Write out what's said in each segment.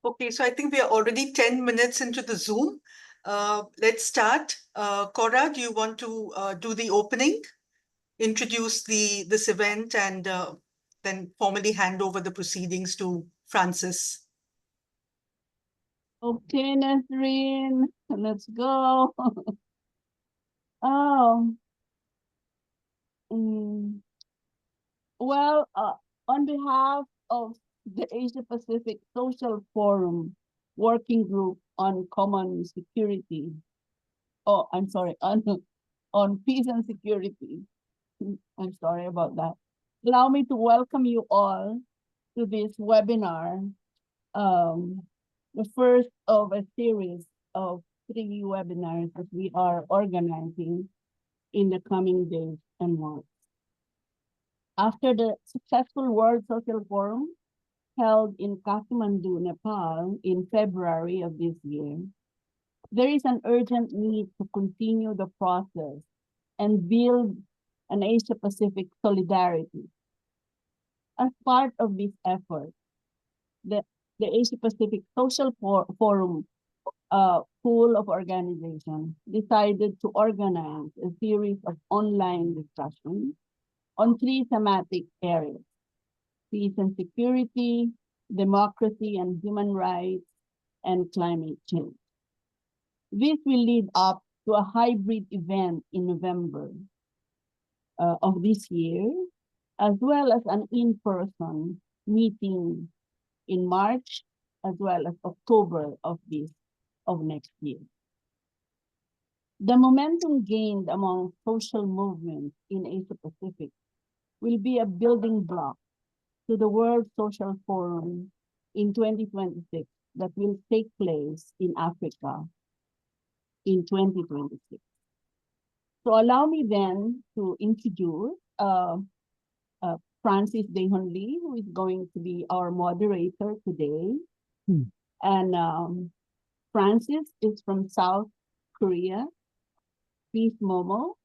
Okay, so I think we are already 10 minutes into the Zoom. Let's start. Cora, do you want to do the opening, introduce this event, and then formally hand over the proceedings to Francis? Okay, Nasreen, let's go. Oh, well, on behalf of the Asia Pacific Social Forum Working Group on Common Security, I'm sorry, on Peace and Security. I'm sorry about that. Allow me to welcome you all to this webinar, the first of a series of 3 webinars that we are organizing in the coming days and months. After the successful World Social Forum held in Kathmandu, Nepal in February of this year, there is an urgent need to continue the process and build an Asia-Pacific solidarity. As part of this effort, the Asia-Pacific Social Forum pool of organizations decided to organize a series of online discussions on 3 thematic areas: peace and security, democracy and human rights, and climate change. This will lead up to a hybrid event in November of this year, as well as an in-person meeting in March, as well as October of next year. The momentum gained among social movements in Asia Pacific will be a building block to the World Social Forum in 2026 that will take place in Africa in 2026. So allow me then to introduce Francis Dehon Lee, who is going to be our moderator today. And Francis is from South Korea. Peace Momo.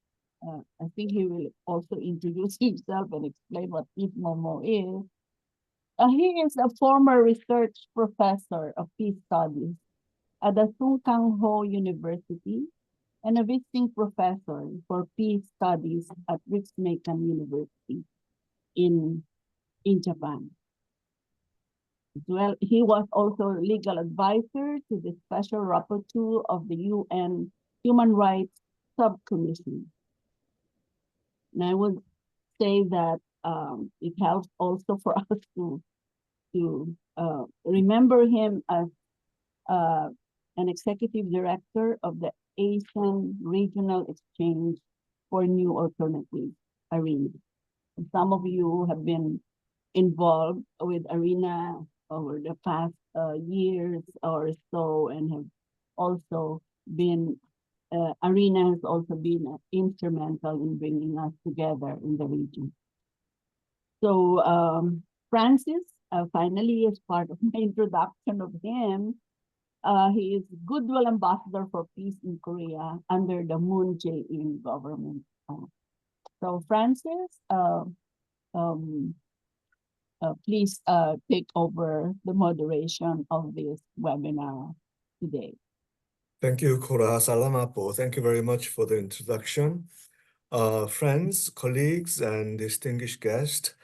I think he will also introduce himself and explain what Peace Momo is. He is a former research professor of peace studies at the Sung Kang Ho University and a visiting professor for peace studies at Ritsumeikan University in Japan. Well, he was also legal advisor to the Special Rapporteur of the UN Human Rights Subcommission. And I would say that it helps also for us to remember him as an executive director of the Asian Regional Exchange for New Alternatives, ARENA. Some of you have been involved with ARENA over the past years or so, and have also been, ARENA has also been instrumental in bringing us together in the region. So Francis, finally, as part of my introduction of him, he is Goodwill Ambassador for Peace in Korea under the Moon Jae-in government. So Francis, please take over the moderation of this webinar today. Thank you, Cora. Salamat po. Thank you very much for the introduction. Friends, colleagues, and distinguished guests,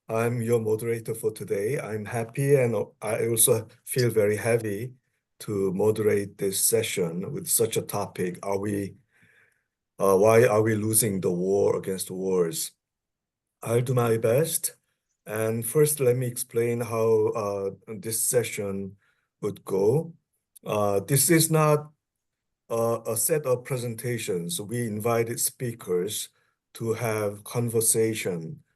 I'm your moderator for today. I'm happy, and I also feel very heavy to moderate this session with such a topic. Why are we losing the war against wars? I'll do my best. And first, let me explain how this session would go. This is not a set of presentations. We invited speakers to have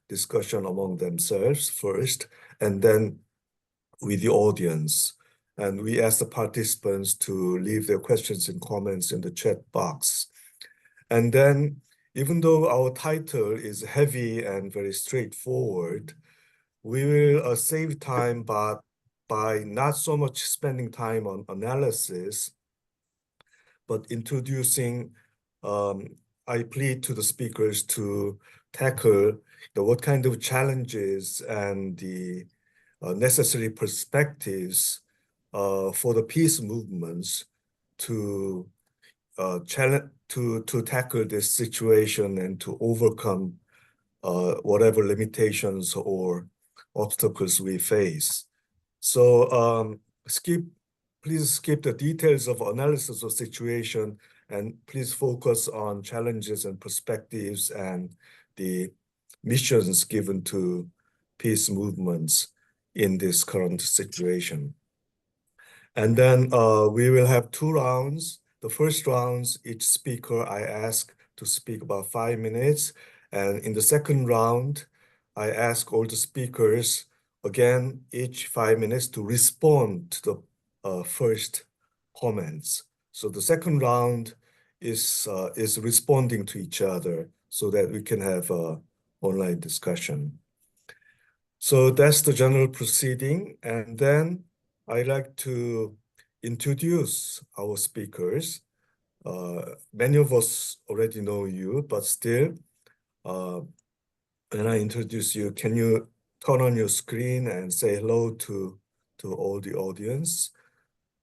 discussion among themselves first, and then with the audience. And we asked the participants to leave their questions and comments in the chat box. And then, even though our title is heavy and very straightforward, we will save time by not so much spending time on analysis, but introducing, I plead to the speakers to tackle what kind of challenges and the necessary perspectives for the peace movements to tackle this situation and to overcome whatever limitations or obstacles we face. So please skip the details of analysis of situation and please focus on challenges and perspectives and the missions given to peace movements in this current situation. And then we will have 2 rounds. The first rounds, each speaker I ask to speak about 5 minutes. And in the second round, I ask all the speakers, again, each 5 minutes to respond to the first comments. So the second round is responding to each other so that we can have an online discussion. So that's the general proceeding. And then I'd like to introduce our speakers. Many of us already know you, but still, when I introduce you, can you turn on your screen and say hello to all the audience?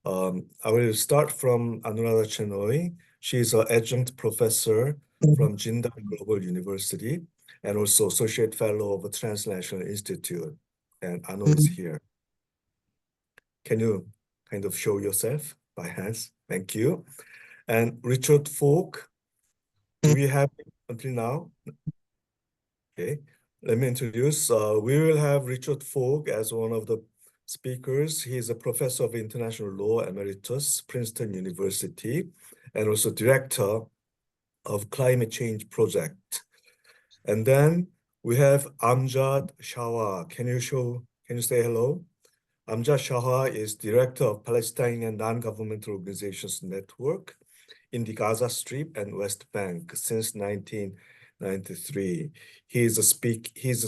I will start from Anuradha Chenoy. She's an adjunct professor from Jindal Global University and also associate fellow of the Transnational Institute. And Anu is here. Can you kind of show yourself by hands? Thank you. And Richard Falk, do we have until now? Okay, let me introduce. We will have Richard Falk as one of the speakers. He is a professor of international law emeritus, Princeton University, and also director of climate change project. And then we have Amjad Shawa. Can you say hello? Amjad Shawa is director of Palestinian non-governmental organizations network in the Gaza Strip and West Bank since 1993. He's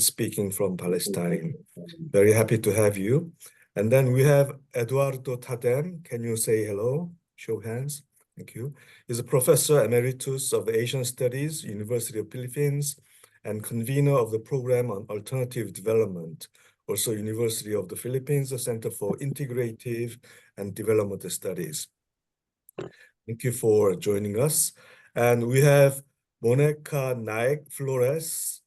speaking from Palestine. Very happy to have you. And then we have Eduardo Tadem. Can you say hello? Show hands. Thank you. He's a professor emeritus of Asian Studies, University of Philippines, and convener of the program on alternative development, also University of the Philippines, the Center for Integrative and Development Studies. Thank you for joining us. And we have Monica Naik Flores.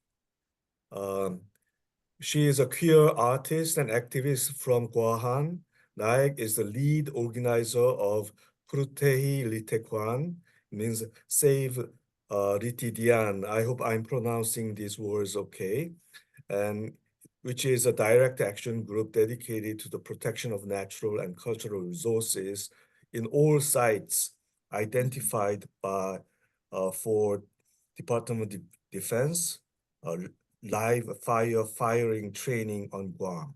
She is a queer artist and activist from Guahan. Naik is the lead organizer of Prutehi Litekwan, means Save Ritidian. I hope I'm pronouncing these words okay. And which is a direct action group dedicated to the protection of natural and cultural resources in all sites identified by for Department of Defense, live firing training on Guam.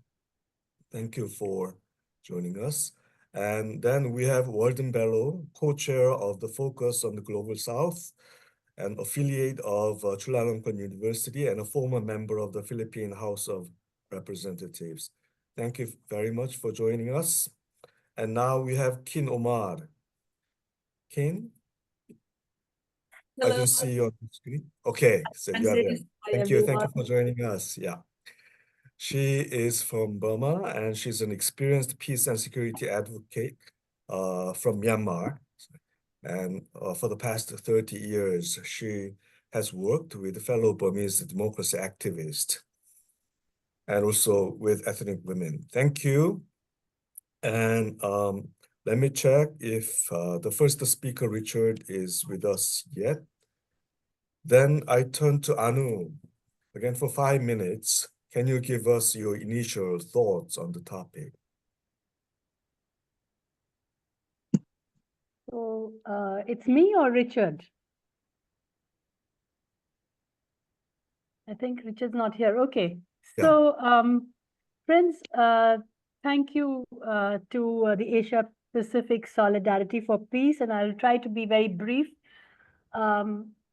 Thank you for joining us. And then we have Walden Bello, co-chair of the Focus on the Global South, an affiliate of Chulalongkorn University and a former member of the Philippine House of Representatives. Thank you very much for joining us. And now we have Kin Omar. Kin? Hello. I don't see you on the screen. Okay, so you are there. Thank you for joining us. Yeah. She is from Burma and she's an experienced peace and security advocate from Myanmar. And for the past 30 years, she has worked with fellow Burmese democracy activists and also with ethnic women. Thank you. And let me check if the first speaker, Richard, is with us yet. Then I turn to Anu, again for 5 minutes. Can you give us your initial thoughts on the topic? So it's me or Richard? I think Richard's not here. Okay. So friends, thank you to the Asia Pacific Solidarity for Peace, and I'll try to be very brief.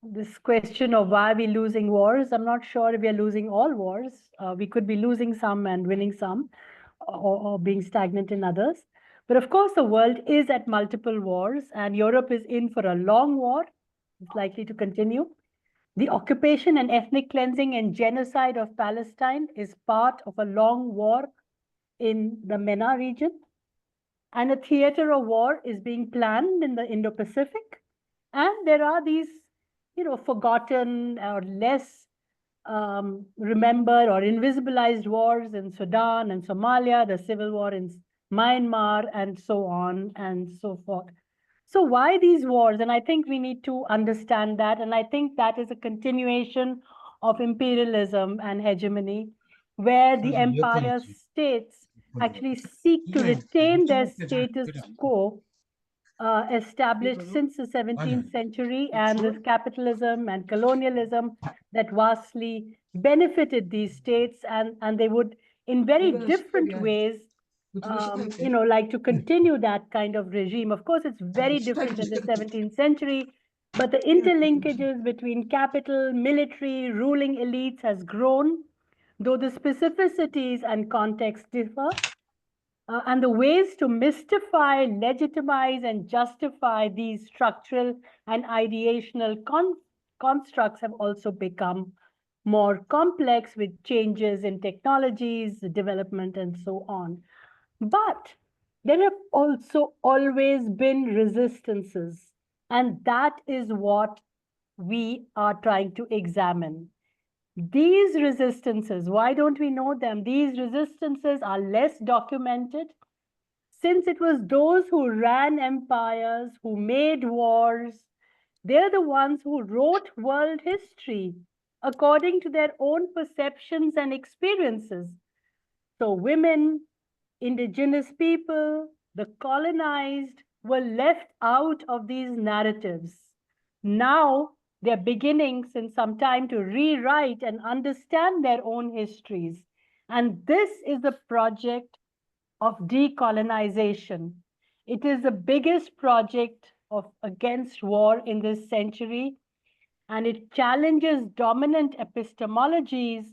This question of why are we losing wars? I'm not sure if we are losing all wars. We could be losing some and winning some, or being stagnant in others. But of course, the world is at multiple wars, and Europe is in for a long war. It's likely to continue. The occupation and ethnic cleansing and genocide of Palestine is part of a long war in the MENA region. and a theater of war is being planned in the Indo-Pacific. And there are these, forgotten or less remembered or invisibilized wars in Sudan and Somalia, the civil war in Myanmar, and so on and so forth. So why these wars? And I think we need to understand that. And I think that is a continuation of imperialism and hegemony, where the empire states actually seek to retain their status quo established since the 17th century, and this capitalism and colonialism that vastly benefited these states, and they would, in very different ways, like to continue that kind of regime. Of course, it's very different in the 17th century, but the interlinkages between capital, military, ruling elites has grown, though the specificities and context differ. And the ways to mystify, legitimize, and justify these structural and ideational constructs have also become more complex with changes in technologies, development, and so on. But there have also always been resistances, and that is what we are trying to examine. These resistances, why don't we know them? These resistances are less documented, since it was those who ran empires, who made wars. They're the ones who wrote world history according to their own perceptions and experiences. So women, indigenous people, the colonized were left out of these narratives. Now they're beginning since some time to rewrite and understand their own histories. And this is the project of decolonization. It is the biggest project of against war in this century, and it challenges dominant epistemologies.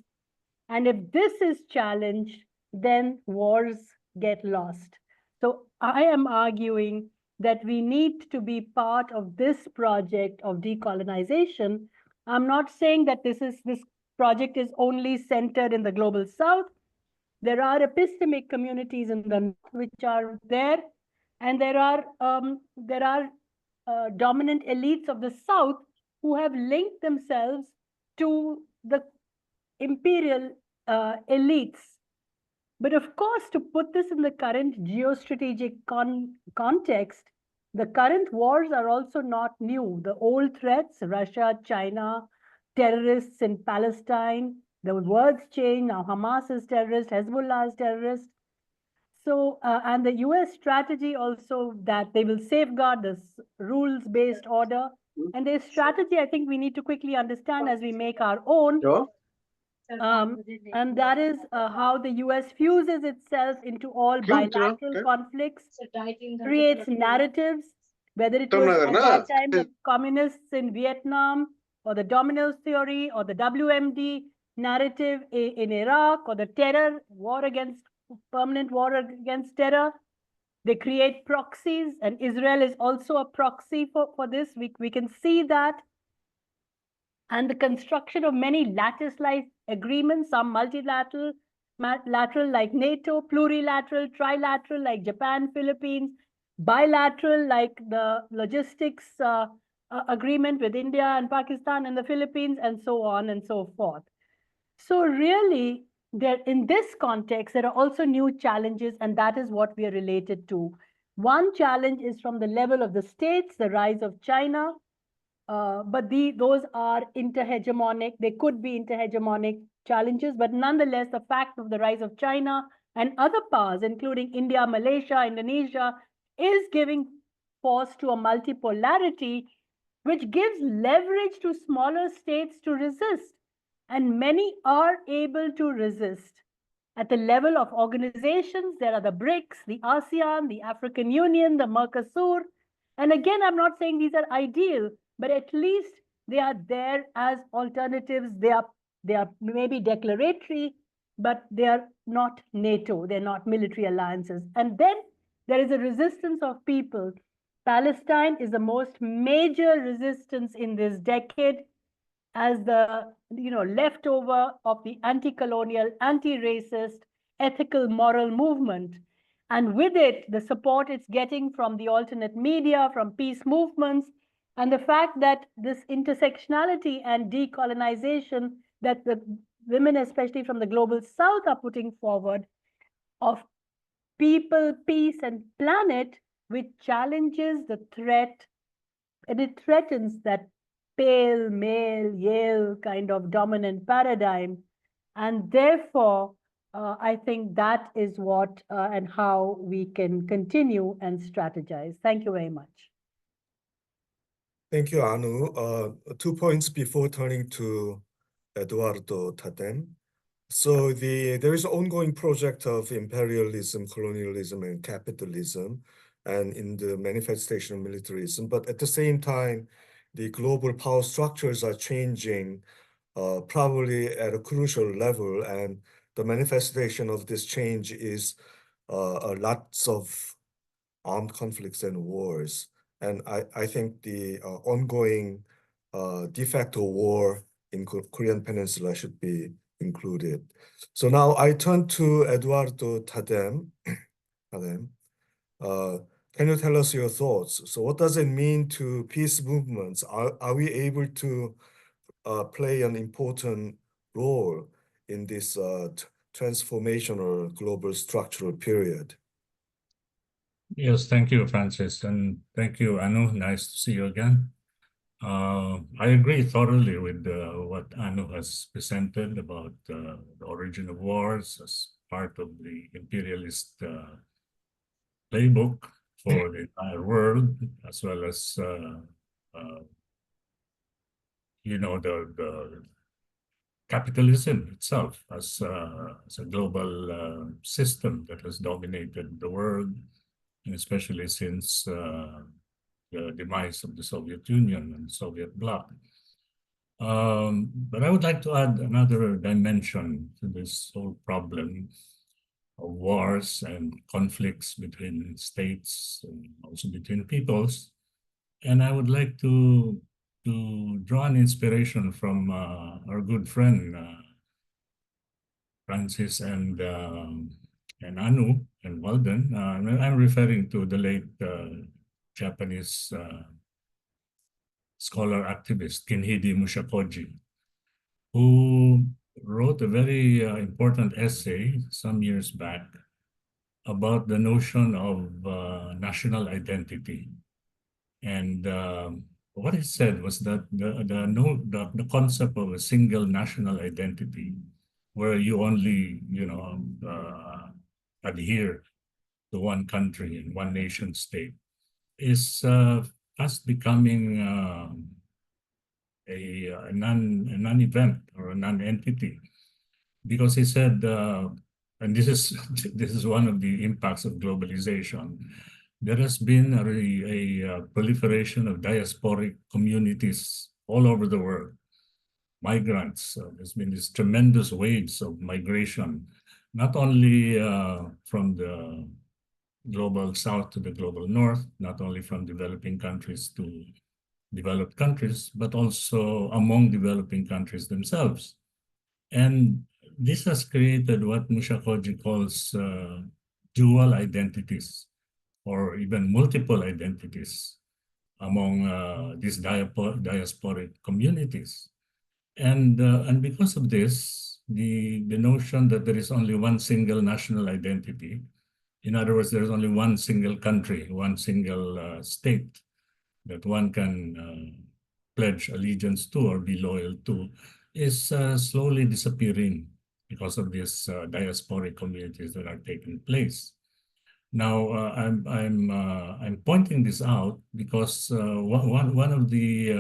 And if this is challenged, then wars get lost. So I am arguing that we need to be part of this project of decolonization. I'm not saying that this project is only centered in the global south. There are epistemic communities in the north which are there, and there are dominant elites of the south who have linked themselves to the imperial elites. But of course, to put this in the current geostrategic context, the current wars are also not new. The old threats, Russia, China, terrorists in Palestine, the words change. Now Hamas is terrorist, Hezbollah is terrorist. So, and the US strategy also that they will safeguard this rules-based order. And their strategy, I think we need to quickly understand as we make our own. And that is how the US fuses itself into all bilateral conflicts, creates narratives, whether it was at that time the communists in Vietnam, or the dominoes theory, or the WMD narrative in Iraq, or the permanent war against terror. They create proxies, and Israel is also a proxy for this. We can see that. And the construction of many lattice-like agreements, some multilateral, lateral like NATO, plurilateral, trilateral like Japan, Philippines, bilateral like the logistics agreement with India and Pakistan and the Philippines, and so on and so forth. So really, in this context, there are also new challenges, and that is what we are related to. One challenge is from the level of the states, the rise of China, but those are interhegemonic. They could be interhegemonic challenges, but nonetheless, the fact of the rise of China and other powers, including India, Malaysia, Indonesia, is giving force to a multipolarity, which gives leverage to smaller states to resist. And many are able to resist. At the level of organizations, there are the BRICS, the ASEAN, the African Union, the Mercosur. And again, I'm not saying these are ideal, but at least they are there as alternatives. They are maybe declaratory, but they are not NATO. They're not military alliances. And then there is a resistance of people. Palestine is the most major resistance in this decade, as the leftover of the anti-colonial, anti-racist, ethical, moral movement. And with it, the support it's getting from the alternate media, from peace movements, and the fact that this intersectionality and decolonization that the women, especially from the global south, are putting forward of people, peace, and planet, which challenges the threat, and it threatens that pale, male, Yale kind of dominant paradigm. And therefore, I think that is what and how we can continue and strategize. Thank you very much. Thank you, Anu. 2 points before turning to Eduardo Tadem. So there is an ongoing project of imperialism, colonialism, and capitalism, and in the manifestation of militarism. But at the same time, the global power structures are changing, probably at a crucial level, and the manifestation of this change is lots of armed conflicts and wars. And I think the ongoing de facto war in Korean Peninsula should be included. So now I turn to Eduardo Tadem. Tadem, can you tell us your thoughts? So what does it mean to peace movements? Are we able to play an important role in this transformational global structural period? Yes, thank you, Francis, and thank you, Anu. Nice to see you again. I agree thoroughly with what Anu has presented about the origin of wars as part of the imperialist playbook for the entire world, as well as the capitalism itself as a global system that has dominated the world, and especially since the demise of the Soviet Union and the Soviet bloc. But I would like to add another dimension to this whole problem of wars and conflicts between states and also between peoples. And I would like to draw an inspiration from our good friend Francis and Anu and Walden. I'm referring to the late Japanese scholar activist Kinhide Mushakoji, who wrote a very important essay some years back about the notion of national identity. And what he said was that the concept of a single national identity, where you only adhere to one country and one nation state, is fast becoming a non-event or a non-entity, because he said, and this is one of the impacts of globalization. There has been a proliferation of diasporic communities all over the world, migrants. There's been these tremendous waves of migration, not only from the global south to the global north, not only from developing countries to developed countries, but also among developing countries themselves. And this has created what Mushakoji calls dual identities, or even multiple identities among these diasporic communities. And because of this, the notion that there is only one single national identity, in other words, there's only one single country, one single state that one can pledge allegiance to or be loyal to, is slowly disappearing because of these diasporic communities that are taking place. Now, I'm pointing this out because one of the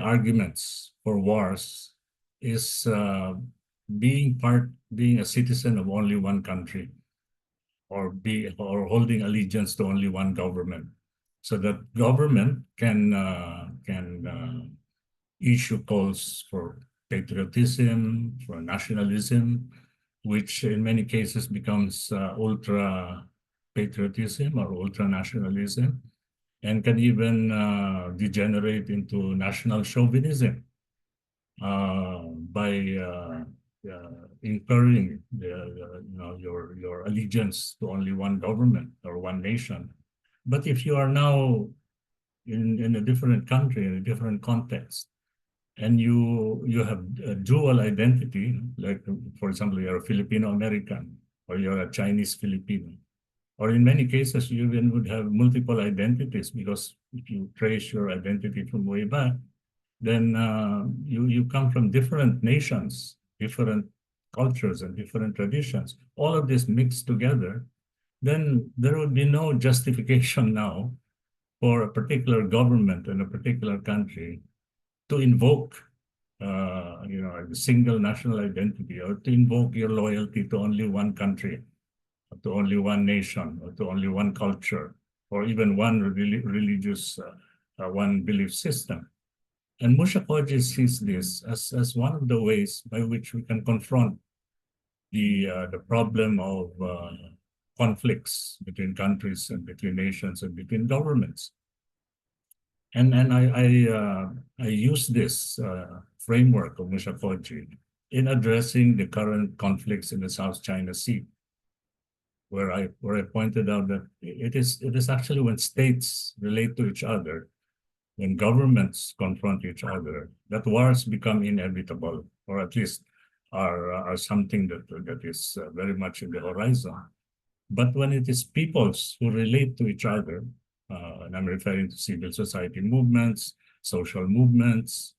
arguments for wars is being a citizen of only one country, or holding allegiance to only one government, so that government can issue calls for patriotism, for nationalism, which in many cases becomes ultra patriotism or ultra nationalism, and can even degenerate into national chauvinism by incurring your allegiance to only one government or one nation. But if you are now in a different country, in a different context, and you have a dual identity, like, for example, you're a Filipino American or you're a Chinese Filipino, or in many cases, you even would have multiple identities, because if you trace your identity from way back, then you come from different nations, different cultures, and different traditions. All of this mixed together, then there would be no justification now for a particular government in a particular country to invoke a single national identity, or to invoke your loyalty to only one country, or to only one nation, or to only one culture, or even one religious, one belief system. And Musha Koji sees this as one of the ways by which we can confront the problem of conflicts between countries and between nations and between governments. And I use this framework of Musha Koji in addressing the current conflicts in the South China Sea, where I pointed out that it is actually when states relate to each other, when governments confront each other, that wars become inevitable, or at least are something that is very much in the horizon. But when it is peoples who relate to each other, and I'm referring to civil society movements, social movements,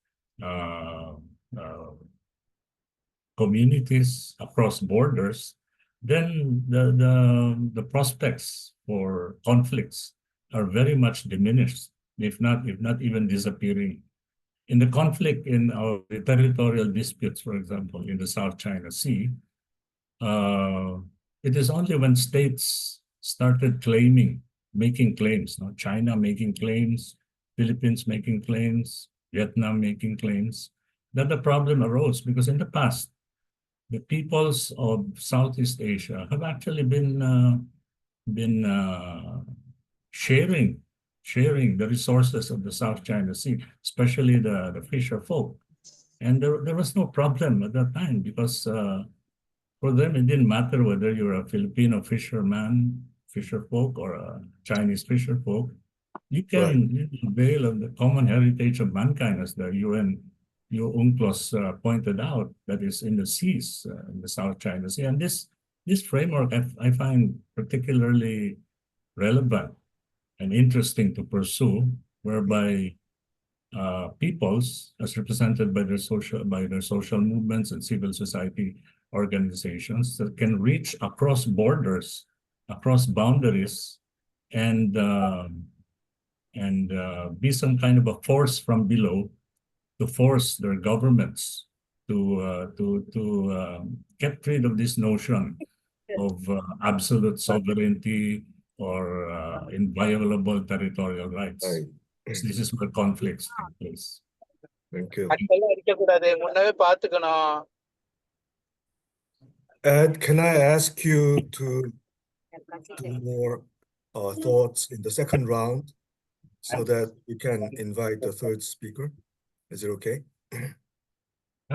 communities across borders, then the prospects for conflicts are very much diminished, if not even disappearing. In the conflict in our territorial disputes, for example, in the South China Sea, it is only when states started making claims, China making claims, Philippines making claims, Vietnam making claims, that the problem arose. Because in the past, the peoples of Southeast Asia have actually been sharing the resources of the South China Sea, especially the fisher folk. And there was no problem at that time, because for them, it didn't matter whether you're a Filipino fisherman, fisher folk, or a Chinese fisher folk. You can avail of the common heritage of mankind, as the UNCLOS pointed out, that is in the seas, in the South China Sea. And this framework I find particularly relevant and interesting to pursue, whereby peoples, as represented by their social movements and civil society organizations, that can reach across borders, across boundaries, and be some kind of a force from below to force their governments to get rid of this notion of absolute sovereignty or inviolable territorial rights. Right. So this is where conflicts take place. Thank you. அடிக்கல்லாம் அடிக்கக்கூடாது, முன்னவே பார்த்துக்கணும். Ed, can I ask you to do more thoughts in the second round so that we can invite the third speaker? Is it okay?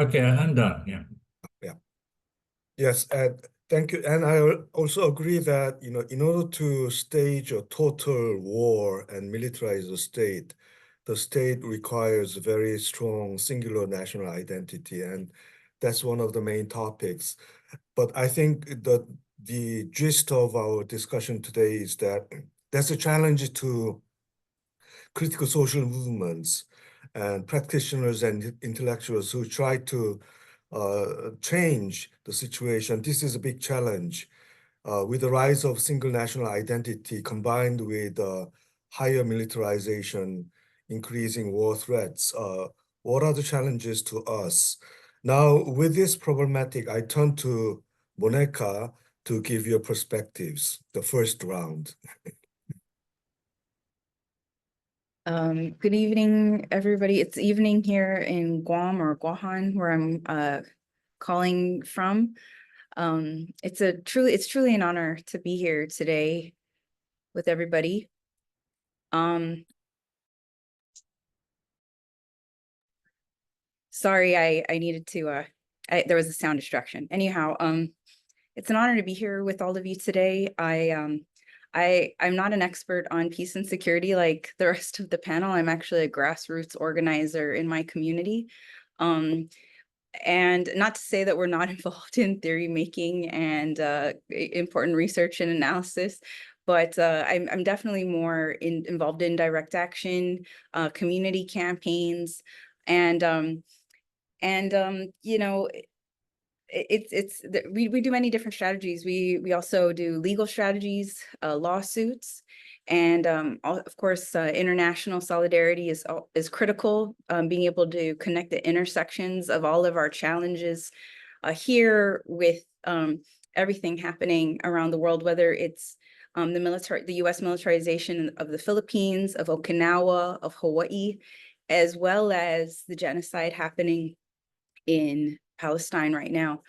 Okay, I'm done. Yeah. Yes, Ed, thank you. And I also agree that, in order to stage a total war and militarize the state requires a very strong singular national identity. And that's one of the main topics. But I think that the gist of our discussion today is that there's a challenge to critical social movements and practitioners and intellectuals who try to change the situation. This is a big challenge. With the rise of single national identity combined with higher militarization, increasing war threats, what are the challenges to us? Now, with this problematic, I turn to Monica to give your perspectives, the first round. Good evening, everybody. It's evening here in Guam or Guahan, where I'm calling from. It's truly an honor to be here today with everybody. Sorry, I needed to there was a sound distraction. Anyhow, it's an honor to be here with all of you today. I'm not an expert on peace and security like the rest of the panel. I'm actually a grassroots organizer in my community. And not to say that we're not involved in theory making and important research and analysis, but I'm definitely more involved in direct action, community campaigns, and you know, we do many different strategies. We also do legal strategies, lawsuits, and of course, international solidarity is critical. Being able to connect the intersections of all of our challenges here with everything happening around the world, whether it's the U.S. militarization of the Philippines, of Okinawa, of Hawaii, as well as the genocide happening in Palestine right now.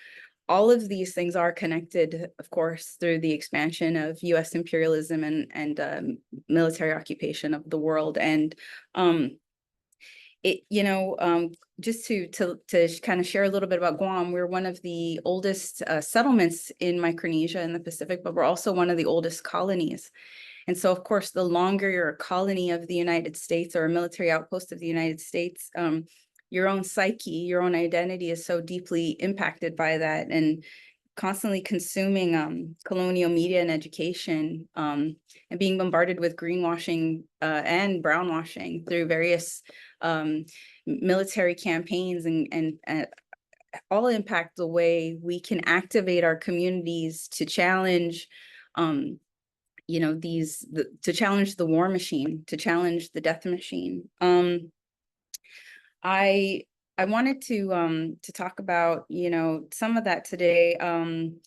All of these things are connected, of course, through the expansion of U.S. imperialism and military occupation of the world. And just to kind of share a little bit about Guam, we're one of the oldest settlements in Micronesia in the Pacific, but we're also one of the oldest colonies. And so, of course, the longer you're a colony of the United States or a military outpost of the United States, your own psyche, your own identity is so deeply impacted by that, and constantly consuming colonial media and education, and being bombarded with greenwashing and brownwashing through various military campaigns and all impact the way we can activate our communities to challenge to challenge the war machine, to challenge the death machine. I wanted to talk about, some of that today. One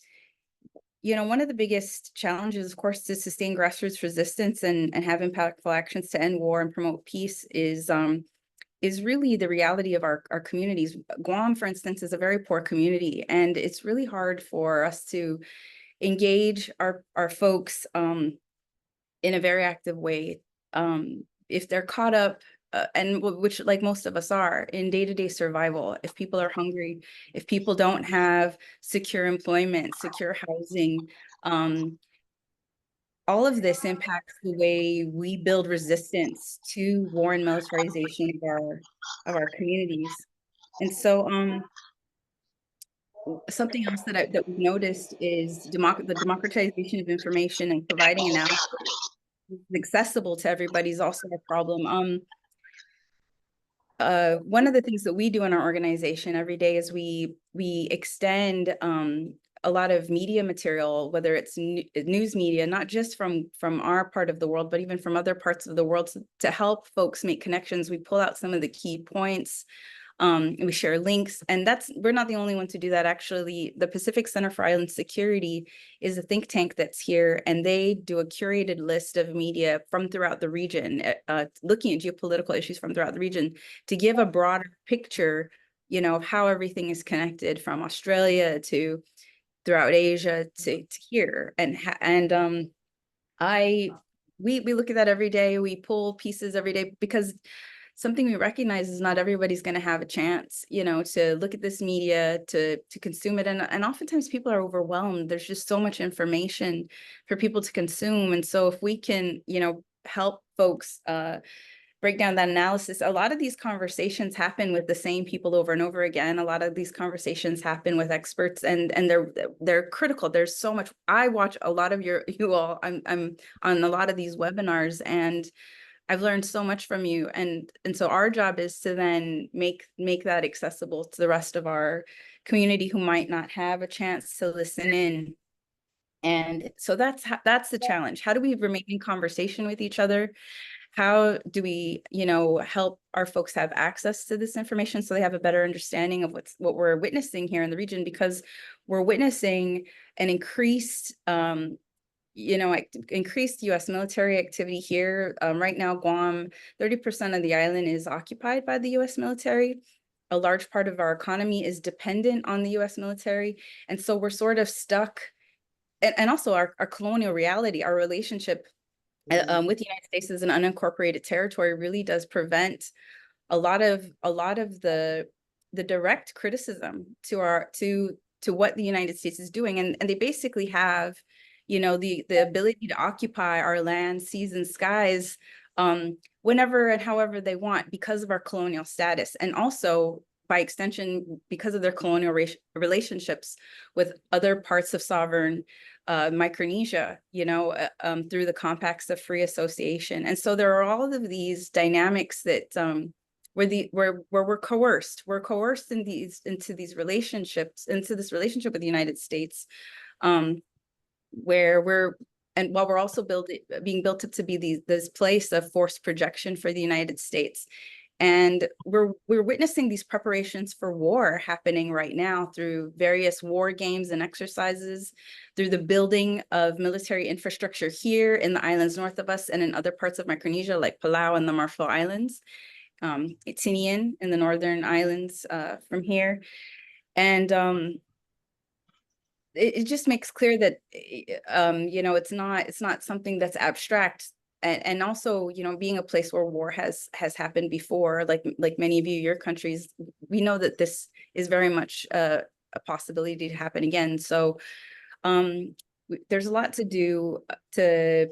of the biggest challenges, of course, to sustain grassroots resistance and have impactful actions to end war and promote peace is really the reality of our communities. Guam, for instance, is a very poor community, and it's really hard for us to engage our folks in a very active way. If they're caught up, and which, like most of us are, in day-to-day survival, if people are hungry, if people don't have secure employment, secure housing, all of this impacts the way we build resistance to war and militarization of our communities. And so something else that we've noticed is the democratization of information and providing analysis accessible to everybody is also a problem. One of the things that we do in our organization every day is we extend a lot of media material, whether it's news media, not just from our part of the world, but even from other parts of the world, to help folks make connections. We pull out some of the key points. We share links, and we're not the only one to do that. Actually, the Pacific Center for Island Security is a think tank that's here, and they do a curated list of media from throughout the region, looking at geopolitical issues from throughout the region to give a broader picture, of how everything is connected from Australia to throughout Asia to here. We look at that every day. We pull pieces every day because something we recognize is not everybody's going to have a chance, to look at this media, to consume it. And oftentimes people are overwhelmed. There's just so much information for people to consume. And so if we can, help folks break down that analysis, a lot of these conversations happen with the same people over and over again. A lot of these conversations happen with experts, and they're critical. There's so much. I watch a lot of you all. I'm on a lot of these webinars, and I've learned so much from you. And so our job is to then make that accessible to the rest of our community who might not have a chance to listen in. And so that's the challenge. How do we remain in conversation with each other? How do we, help our folks have access to this information so they have a better understanding of what we're witnessing here in the region? Because we're witnessing an increased U.S. military activity here. Right now, Guam, 30% of the island is occupied by the U.S. military. A large part of our economy is dependent on the U.S. military. And so we're sort of stuck. And also our colonial reality, our relationship with the United States as an unincorporated territory really does prevent a lot of the the direct criticism to what the United States is doing. And they basically have, the ability to occupy our land, seas, and skies whenever and however they want because of our colonial status. And also, by extension, because of their colonial relationships with other parts of sovereign Micronesia, through the compacts of free association. And so there are all of these dynamics that where we're coerced into this relationship with the United States, while we're also being built up to be this place of forced projection for the United States. And we're witnessing these preparations for war happening right now through various war games and exercises, through the building of military infrastructure here in the islands north of us and in other parts of Micronesia, like Palau and the Marshall Islands, Tinian in the northern islands from here. And it just makes clear that, it's not something that's abstract. And also, being a place where war has happened before, like many of your countries, we know that this is very much a possibility to happen again. So there's a lot to do to,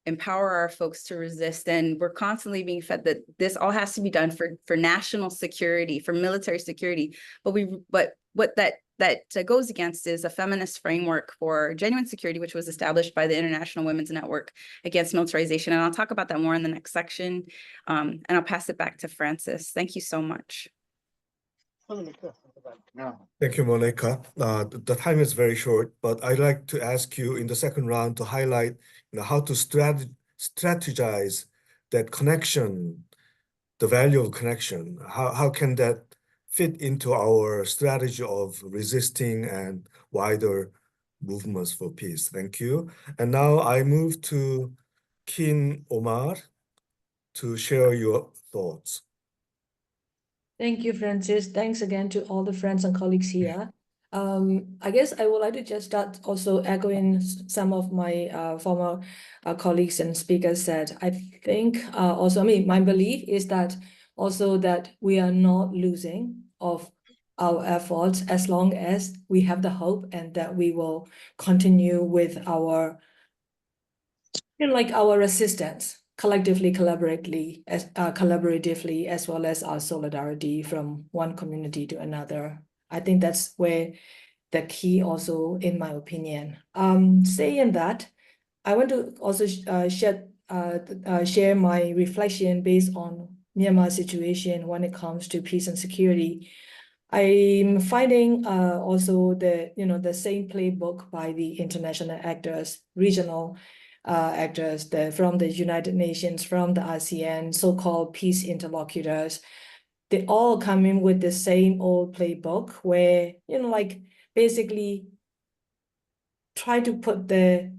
empower our folks to resist. And we're constantly being fed that this all has to be done for national security, for military security. But what that goes against is a feminist framework for genuine security, which was established by the International Women's Network Against Militarization. And I'll talk about that more in the next section. And I'll pass it back to Francis. Thank you so much. Thank you, Monica. The time is very short, but I'd like to ask you in the second round to highlight how to strategize that connection, the value of connection. How can that fit into our strategy of resisting and wider movements for peace? Thank you. And now I move to Kin Omar to share your thoughts. Thank you, Francis. Thanks again to all the friends and colleagues here. I guess I would like to just start also echoing some of my former colleagues and speakers said. I think also, my belief is that also that we are not losing of our efforts as long as we have the hope and that we will continue with our, our resistance collectively, collaboratively, as well as our solidarity from one community to another. I think that's where the key also, in my opinion. Saying that, I want to also share my reflection based on Myanmar situation when it comes to peace and security. I'm finding also the same playbook by the international actors, regional actors from the United Nations, from the ASEAN, so-called peace interlocutors. They all come in with the same old playbook where, basically try to put the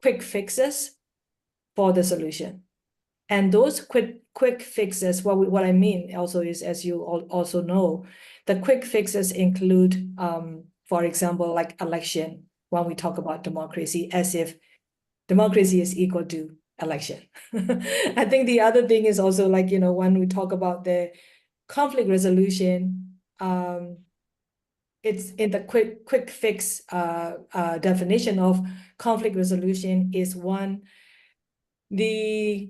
quick fixes for the solution. And those quick fixes, what I mean also is, as you also know, the quick fixes include, for example, like election, when we talk about democracy, as if democracy is equal to election. I think the other thing is also when we talk about the conflict resolution, it's in the quick fix definition of conflict resolution is when the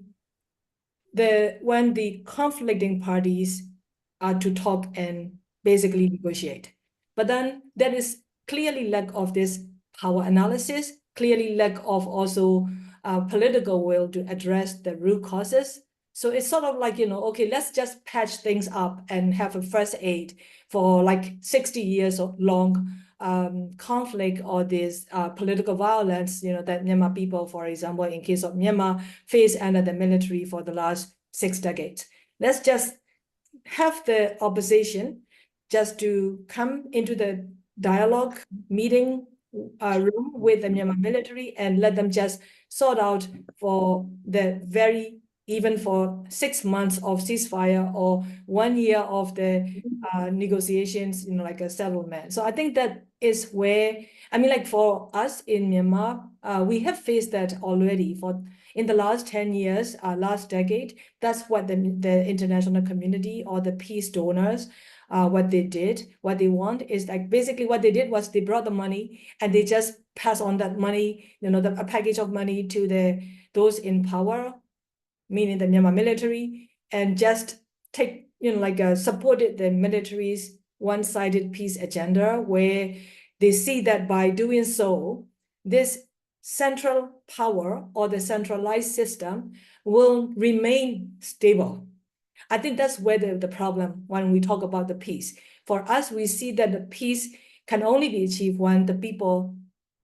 conflicting parties are to talk and basically negotiate. But then there is clearly lack of this power analysis, clearly lack of also political will to address the root causes. So it's sort of okay, let's just patch things up and have a first aid for 60 years of long conflict or this political violence, that Myanmar people, for example, in case of Myanmar, face under the military for the last 6 decades. Let's just have the opposition just to come into the dialogue meeting room with the Myanmar military and let them just sort out for even for 6 months of ceasefire or 1 year of the negotiations, like a settlement. So I think that is where, for us in Myanmar, we have faced that already in the last 10 years, last decade. That's what the international community or the peace donors what they did. What they want is like basically what they did was they brought the money and they just pass on that money, a package of money to those in power, meaning the Myanmar military, and just take, supported the military's one-sided peace agenda, where they see that by doing so, this central power or the centralized system will remain stable. I think that's where the problem when we talk about the peace. For us, we see that the peace can only be achieved when the people,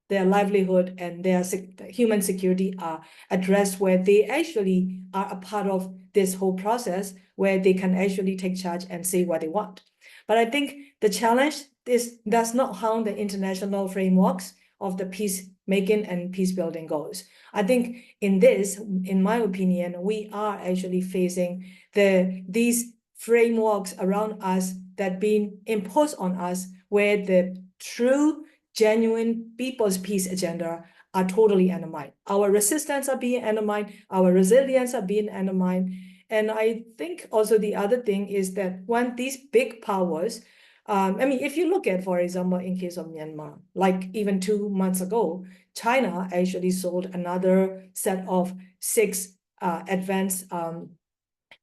their livelihood and their human security are addressed, where they actually are a part of this whole process, where they can actually take charge and say what they want. But I think the challenge does not harm the international frameworks of the peacemaking and peace building goals. I think in this, in my opinion, we are actually facing these frameworks around us that being imposed on us, where the true, genuine people's peace agenda are totally undermined. Our resistance are being undermined, our resilience are being undermined. And I think also the other thing is that when these big powers, if you look at, for example, in case of Myanmar, like even 2 months ago, China actually sold another set of 6 advanced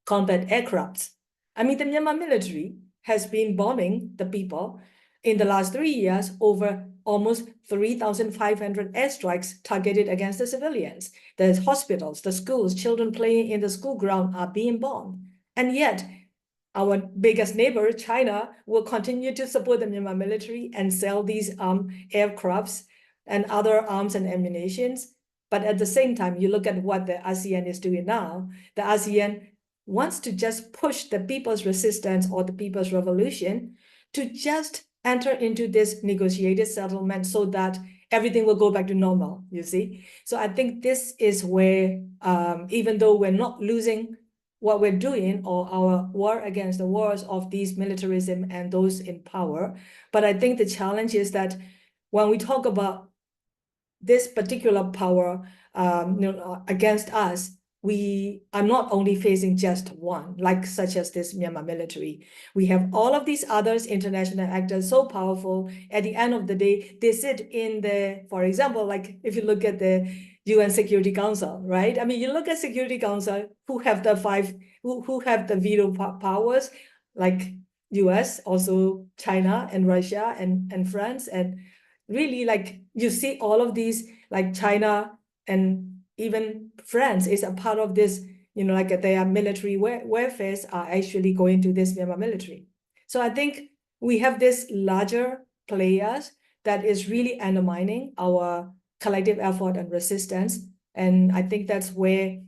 combat aircrafts. The Myanmar military has been bombing the people in the last 3 years, over almost 3,500 airstrikes targeted against the civilians. The hospitals, the schools, children playing in the school ground are being bombed. And yet, our biggest neighbor, China, will continue to support the Myanmar military and sell these aircrafts and other arms and ammunitions. But at the same time, you look at what the ASEAN is doing now. The ASEAN wants to just push the people's resistance or the people's revolution to just enter into this negotiated settlement so that everything will go back to normal, you see? So I think this is where, even though we're not losing what we're doing or our war against the wars of these militarism and those in power, but I think the challenge is that when we talk about this particular power against us, we are not only facing just one, like such as this Myanmar military. We have all of these others, international actors, so powerful. At the end of the day, they sit in for example, like if you look at the UN Security Council, right? You look at Security Council, who have the veto powers, like US, also China and Russia and France, and really like you see all of these, like China and even France is a part of this, like their military warfare are actually going to this Myanmar military. So I think we have this larger players that is really undermining our collective effort and resistance. And I think that's where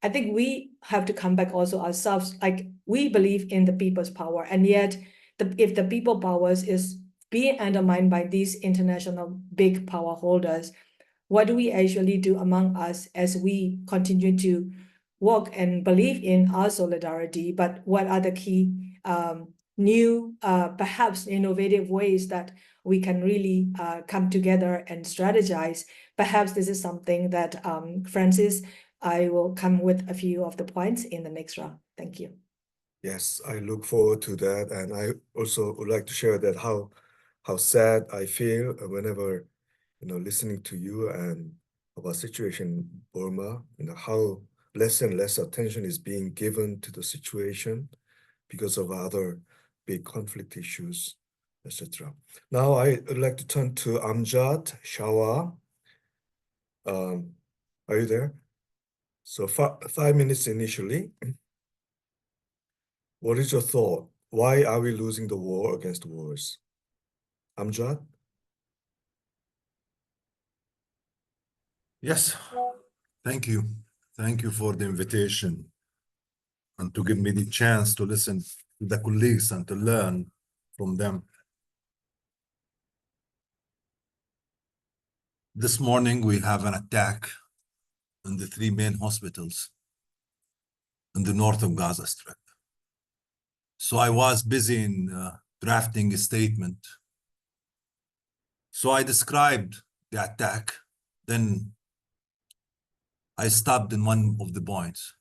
I think we have to come back also ourselves. Like we believe in the people's power, and yet if the people powers is being undermined by these international big power holders, what do we actually do among us as we continue to work and believe in our solidarity? But what are the key new, perhaps innovative ways that we can really come together and strategize? Perhaps this is something that, Francis, I will come with a few of the points in the next round. Thank you. Yes, I look forward to that. And I also would like to share that how sad I feel whenever listening to you and about situation in Burma, how less and less attention is being given to the situation because of other big conflict issues, etc. Now I would like to turn to Amjad Shawa. Are you there? So 5 minutes initially. What is your thought? Why are we losing the war against wars? Amjad? Yes, thank you. Thank you for the invitation and to give me the chance to listen to the colleagues and to learn from them. This morning, we have an attack in the 3 main hospitals in the north of Gaza Strip. So I was busy in drafting a statement. So I described the attack, then I stopped in one of the points.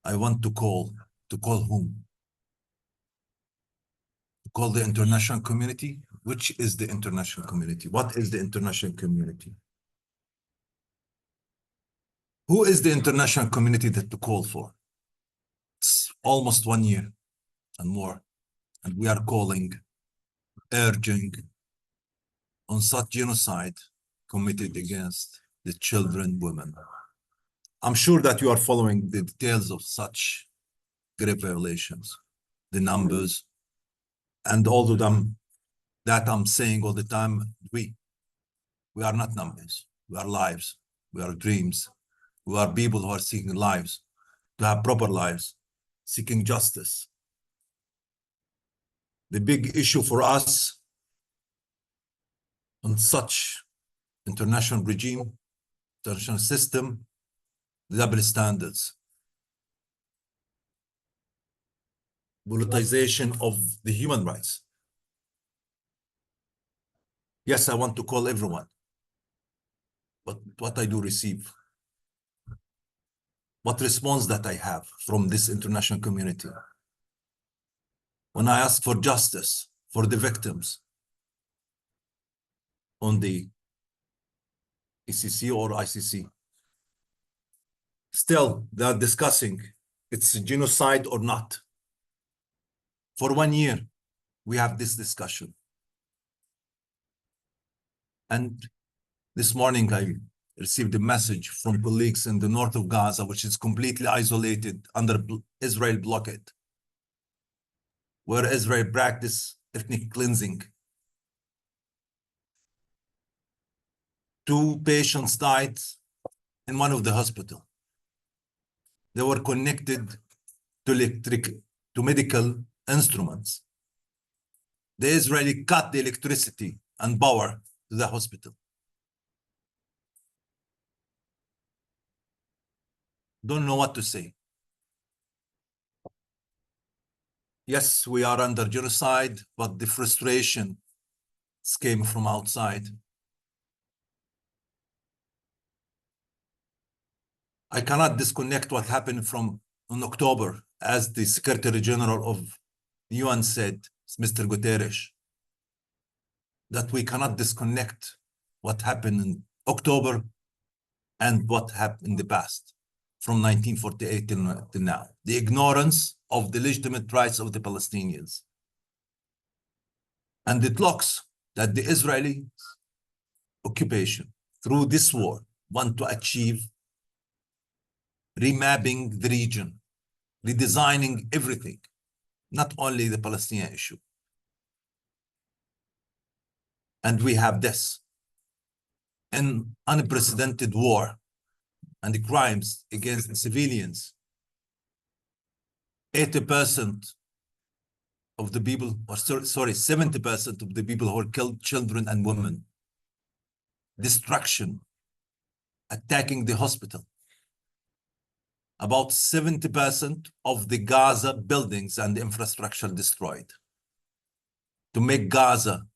I want to call whom? call the international community. Which is the international community? What is the international community? Who is the international community that to call for? It's almost 1 year and more, and we are calling, urging on such genocide committed against the children, women. I'm sure that you are following the details of such grave violations, the numbers, and all of them that I'm saying all the time, we are not numbers, we are lives, we are dreams, we are people who are seeking lives, to have proper lives, seeking justice. The big issue for us on such international regime, international system, the double standards, politicization of the human rights. Yes, I want to call everyone, but what I do receive, what response that I have from this international community. When I ask for justice for the victims on the ECC or ICC, still they are discussing it's a genocide or not. For 1 year, we have this discussion. And this morning, I received a message from colleagues in the north of Gaza, which is completely isolated under Israel blockade, where Israel practiced ethnic cleansing. 2 patients died in one of the hospitals. They were connected to medical instruments. The Israeli cut the electricity and power to the hospital. Don't know what to say. Yes, we are under genocide, but the frustration came from outside. I cannot disconnect what happened from in October, as the Secretary General of the UN said, Mr. Guterres, that we cannot disconnect what happened in October and what happened in the past, from 1948 till now. The ignorance of the legitimate rights of the Palestinians. And it looks that the Israeli occupation through this war want to achieve remapping the region, redesigning everything, not only the Palestinian issue. And we have this, an unprecedented war and the crimes against the civilians. 80% of the people, or sorry, 70% of the people who are killed, children and women. Destruction, attacking the hospital. About 70% of the Gaza buildings and infrastructure destroyed. To make Gaza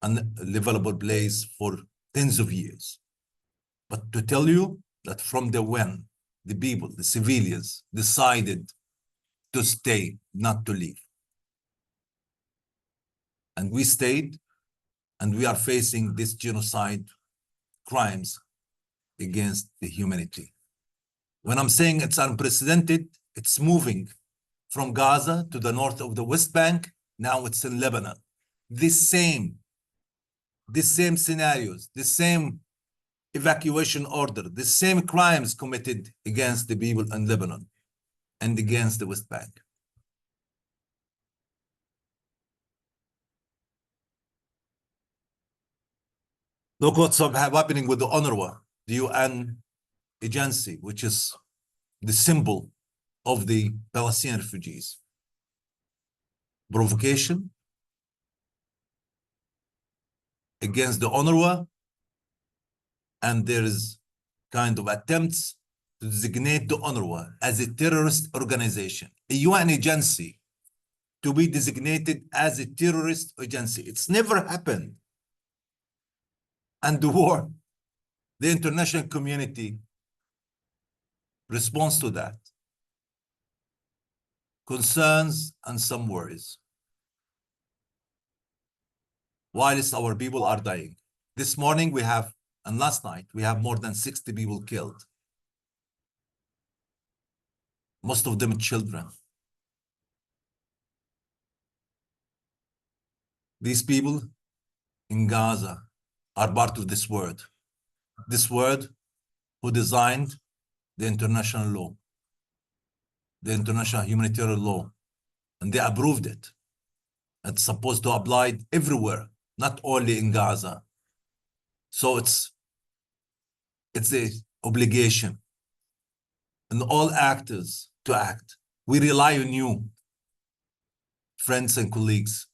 an unlivable place for tens of years. But to tell you that from the when the people, the civilians, decided to stay, not to leave. And we stayed, and we are facing this genocide crimes against the humanity. When I'm saying it's unprecedented, it's moving from Gaza to the north of the West Bank. Now it's in Lebanon. The same scenarios, the same evacuation order, the same crimes committed against the people in Lebanon and against the West Bank. Look what's happening with the UNRWA, the UN agency, which is the symbol of the Palestinian refugees. Provocation against the UNRWA, and there is kind of attempts to designate the UNRWA as a terrorist organization, a UN agency to be designated as a terrorist agency. It's never happened. And the war, the international community responds to that. Concerns and some worries. whilst our people are dying. This morning and last night, we have more than 60 people killed. Most of them children. These people in Gaza are part of this world. This world who designed the international law, the international humanitarian law, and they approved it. It's supposed to apply everywhere, not only in Gaza. So it's a obligation on all actors to act. We rely on you, friends and colleagues,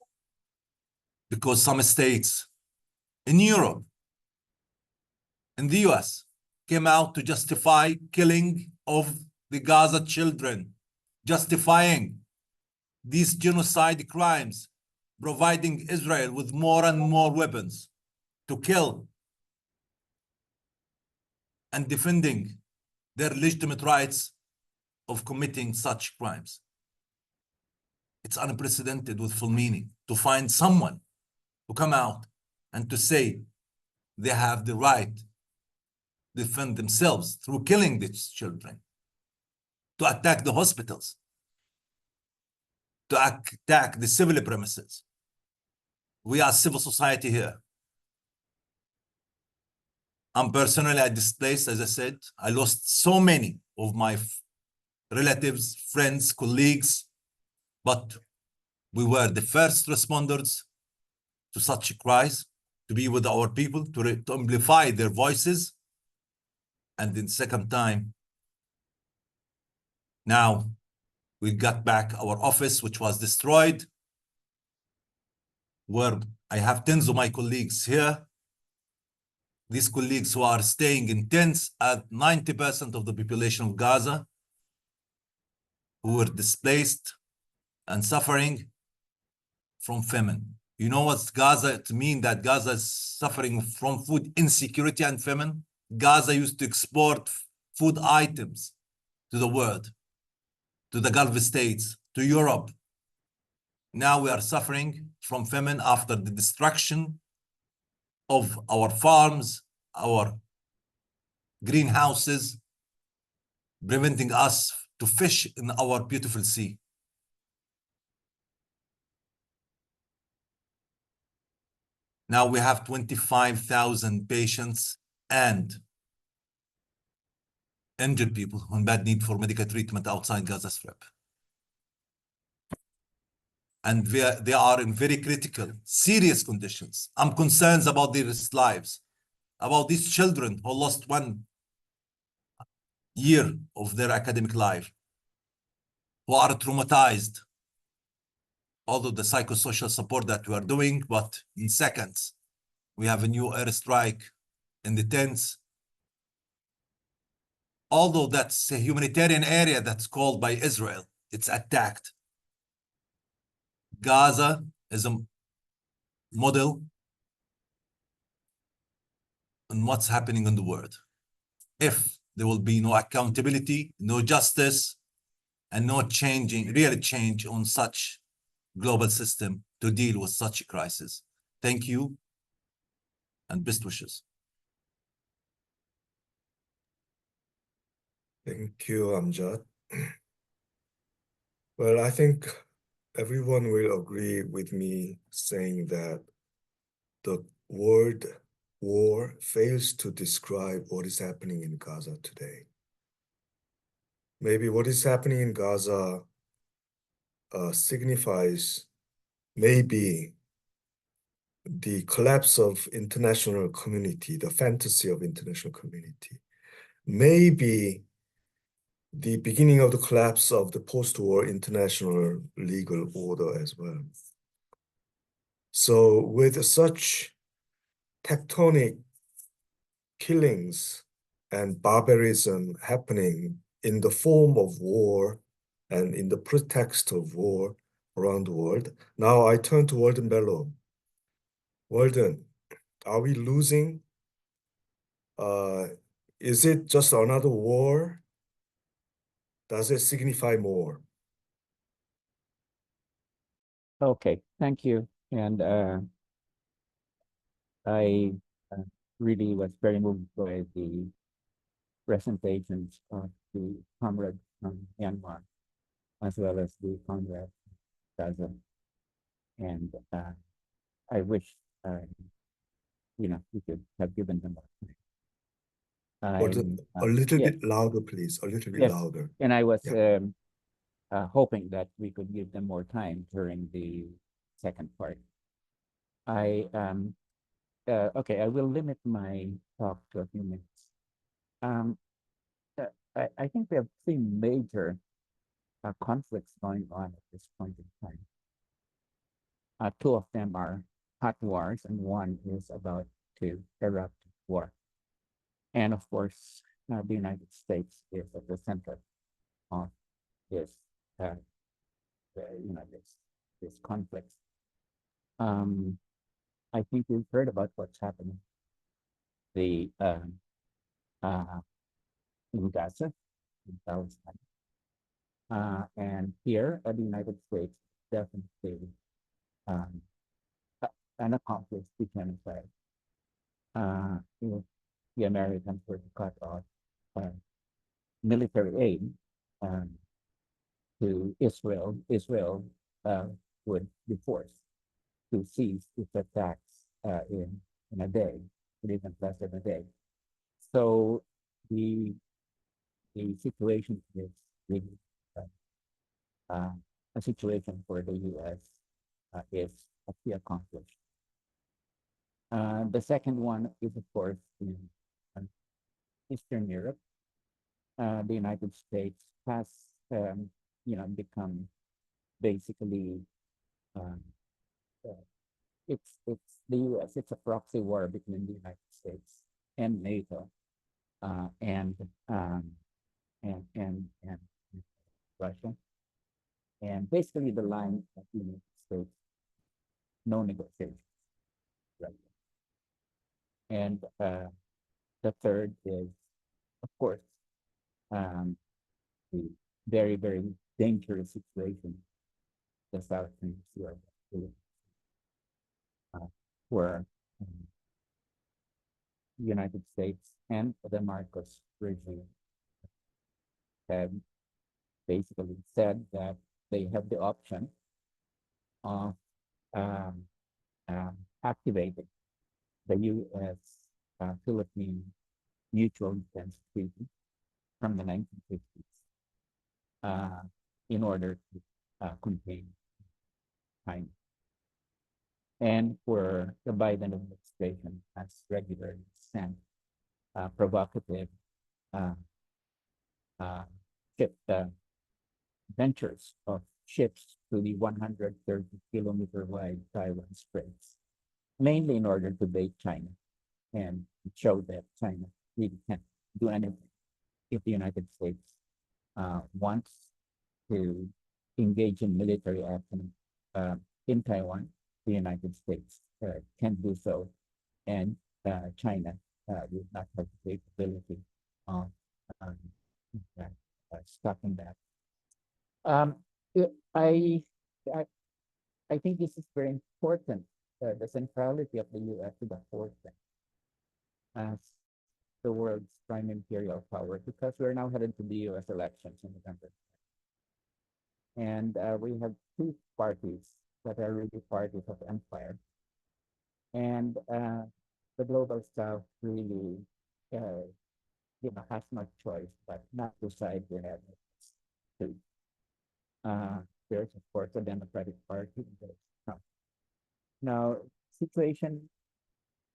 because some states in Europe, in the US, came out to justify killing of the Gaza children, justifying these genocide crimes, providing Israel with more and more weapons to kill, and defending their legitimate rights of committing such crimes. It's unprecedented with full meaning to find someone to come out and to say they have the right to defend themselves through killing these children, to attack the hospitals, to attack the civil premises. We are civil society here. I'm personally at this place, as I said, I lost so many of my relatives, friends, colleagues, but we were the first responders to such a crisis, to be with our people, to amplify their voices. And in second time, now we got back our office, which was destroyed, where I have tens of my colleagues here. These colleagues who are staying in tents at 90% of the population of Gaza, who were displaced and suffering from famine. You know what's Gaza to mean, that Gaza is suffering from food insecurity and famine? Gaza used to export food items to the world, to the Gulf states, to Europe. Now we are suffering from famine after the destruction of our farms, our greenhouses, preventing us to fish in our beautiful sea. Now we have 25,000 patients and injured people who in bad need for medical treatment outside Gaza Strip. And they are in very critical, serious conditions. I'm concerned about their lives, about these children who lost 1 year of their academic life, who are traumatized. Although the psychosocial support that we are doing, but in seconds, we have a new airstrike in the tents. Although that's a humanitarian area that's called by Israel, it's attacked. Gaza is a model on what's happening in the world. If there will be no accountability, no justice, and no real change on such global system to deal with such a crisis. Thank you and best wishes. Thank you, Amjad. Well, I think everyone will agree with me saying that the word war fails to describe what is happening in Gaza today. Maybe what is happening in Gaza signifies maybe the collapse of international community, the fantasy of international community. Maybe the beginning of the collapse of the post-war international legal order as well. So with such tectonic killings and barbarism happening in the form of war and in the pretext of war around the world, now I turn to Walden Bellow. Walden, are we losing? Is it just another war? Does it signify more? Okay, thank you. And I really was very moved by the presentations of the comrades from Myanmar, as well as the comrades from Gaza. And I wish, we could have given them more time. A little yes, bit louder, please. A little bit yes. louder. And I was Yeah. hoping that we could give them more time during the second part. Okay, I will limit my talk to a few minutes. I think we have three major conflicts going on at this point in time. Two of them are hot wars, and one is about to erupt war. And of course, the United States is at the center of this, this conflict. I think you've heard about what's happening in Gaza, in Palestine, and here at the United States, definitely an accomplished genocide. If the Americans were to cut off military aid to Israel, Israel would be forced to cease its attacks in a day, or even less than a day. So the situation is really a situation for the U.S. Is actually accomplished. The second one is, of course, in Eastern Europe. The United States has, become basically, it's the U.S. It's a proxy war between the United States and NATO, and Russia, and basically the line of the United States, no negotiations, right? And the third is, of course, the very, very dangerous situation, the South China Sea, where the United States and the Marcos regime have basically said that they have the option of activating the U.S. Philippine Mutual Defense Treaty from the 1950s in order to contain China. And where the Biden administration has regularly sent provocative ship ventures of ships to the 130-kilometer wide Taiwan Straits, mainly in order to bait China and show that China really can't do anything if the United States wants to engage in military action in Taiwan. The United States can do so, and China will not have the capability of stopping that. I think this is very important, the centrality of the U.S. to the forefront as the world's prime imperial power, because we're now headed to the U.S. elections in November. And we have two parties that are really parties of empire. And the global South really, has no choice but not to side with two. There's, of course, the Democratic Party. Now, situation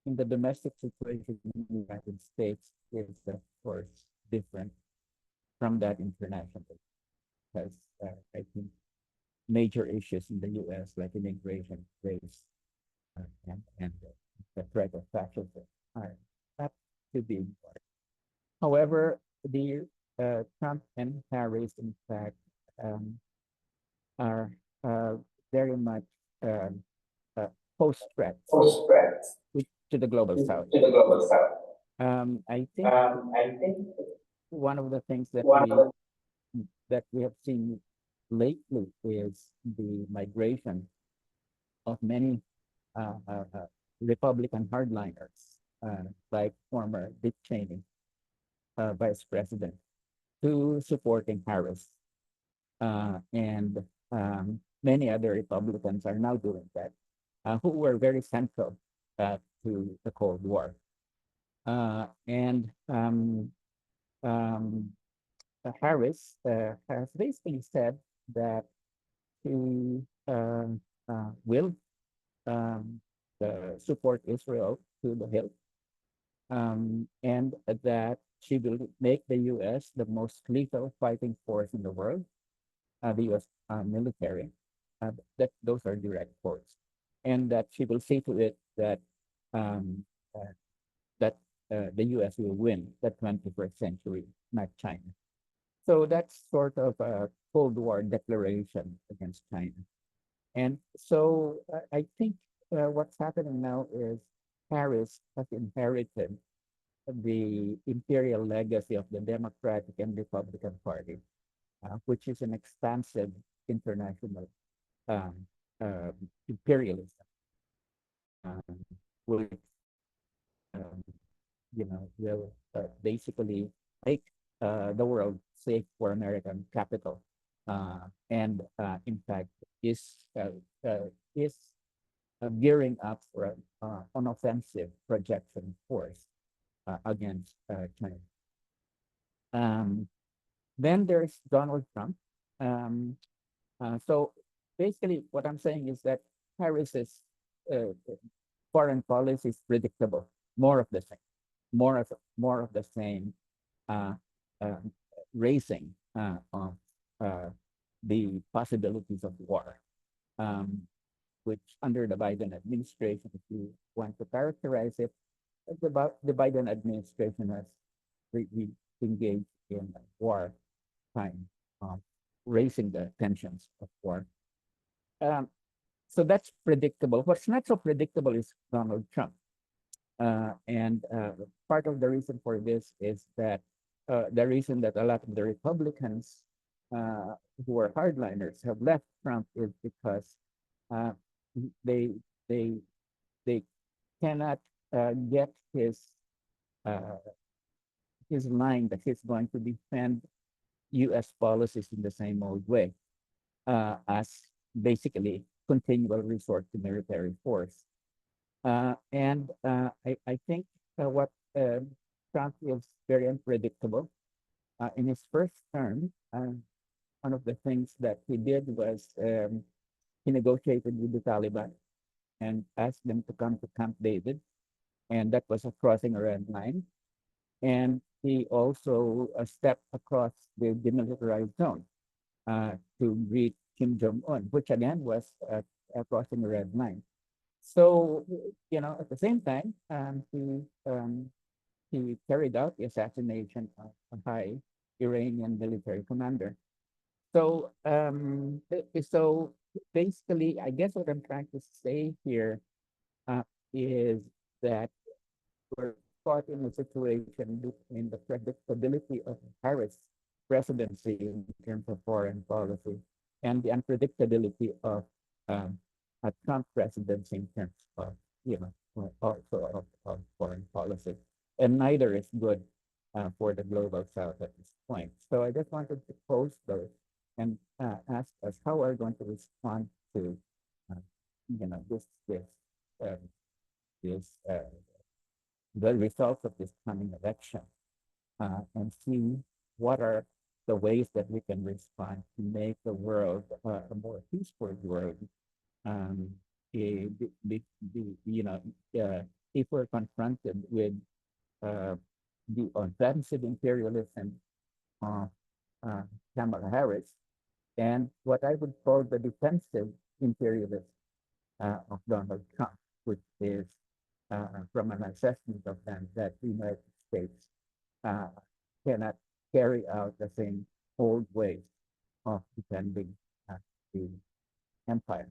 in the domestic situation in the United States is, of course, different from that internationally, because I think major issues in the U.S. like immigration, race, and the threat of fascism are not to be ignored. However, the Trump and Harris, in fact, are very much post threats to the global South. I think one of the things that we have seen lately is the migration of many Republican hardliners, like former Dick Cheney, vice president, to supporting Harris. And many other Republicans are now doing that, who were very central to the Cold War. And Harris has basically said that she will support Israel to the hilt, and that she will make the U.S. the most lethal fighting force in the world, the U.S. Military. That those are direct quotes, and that she will see to it that um, uh, that the U.S. will win the 21st century, not China. So that's sort of a Cold War declaration against China. And so I think what's happening now is Harris has inherited the imperial legacy of the Democratic and Republican Party, which is an expansive international um, imperialism, which um, will basically make the world safe for American capital, and in fact is gearing up for an offensive projection force against China. Then there's Donald Trump. So basically, what I'm saying is that Harris's foreign policy is predictable, more of the same, more of the same, uh, uh, raising of the possibilities of war, which under the Biden administration, if you want to characterize it, the Biden administration has really engaged in war time, raising the tensions of war. So that's predictable. What's not so predictable is Donald Trump. And part of the reason for this is that the reason that a lot of the Republicans who are hardliners have left Trump is because they they they cannot get uh, his line that he's going to defend U.S. policies in the same old way, as basically continual resort to military force. And I think what Trump is very unpredictable. In his first term, one of the things that he did was he negotiated with the Taliban and asked them to come to Camp David, and that was a crossing a red line. And he also stepped across the demilitarized zone to greet Kim Jong-un, which again was crossing a red line. So, at the same time, he carried out the assassination of a high Iranian military commander. So, so basically, I guess what I'm trying to say here is that we're caught in a situation between the predictability of Harris presidency in terms of foreign policy and the unpredictability of a Trump presidency in terms of, also of foreign policy. And neither is good for the global south at this point. So I just wanted to pose those and ask us how are we going to respond to, the results of this coming election, and see what are the ways that we can respond to make the world a more peaceful world. If we're confronted with the offensive imperialism of Kamala Harris and what I would call the defensive imperialism of Donald Trump, which is from an assessment of them that the United States cannot carry out the same old ways of defending the empire.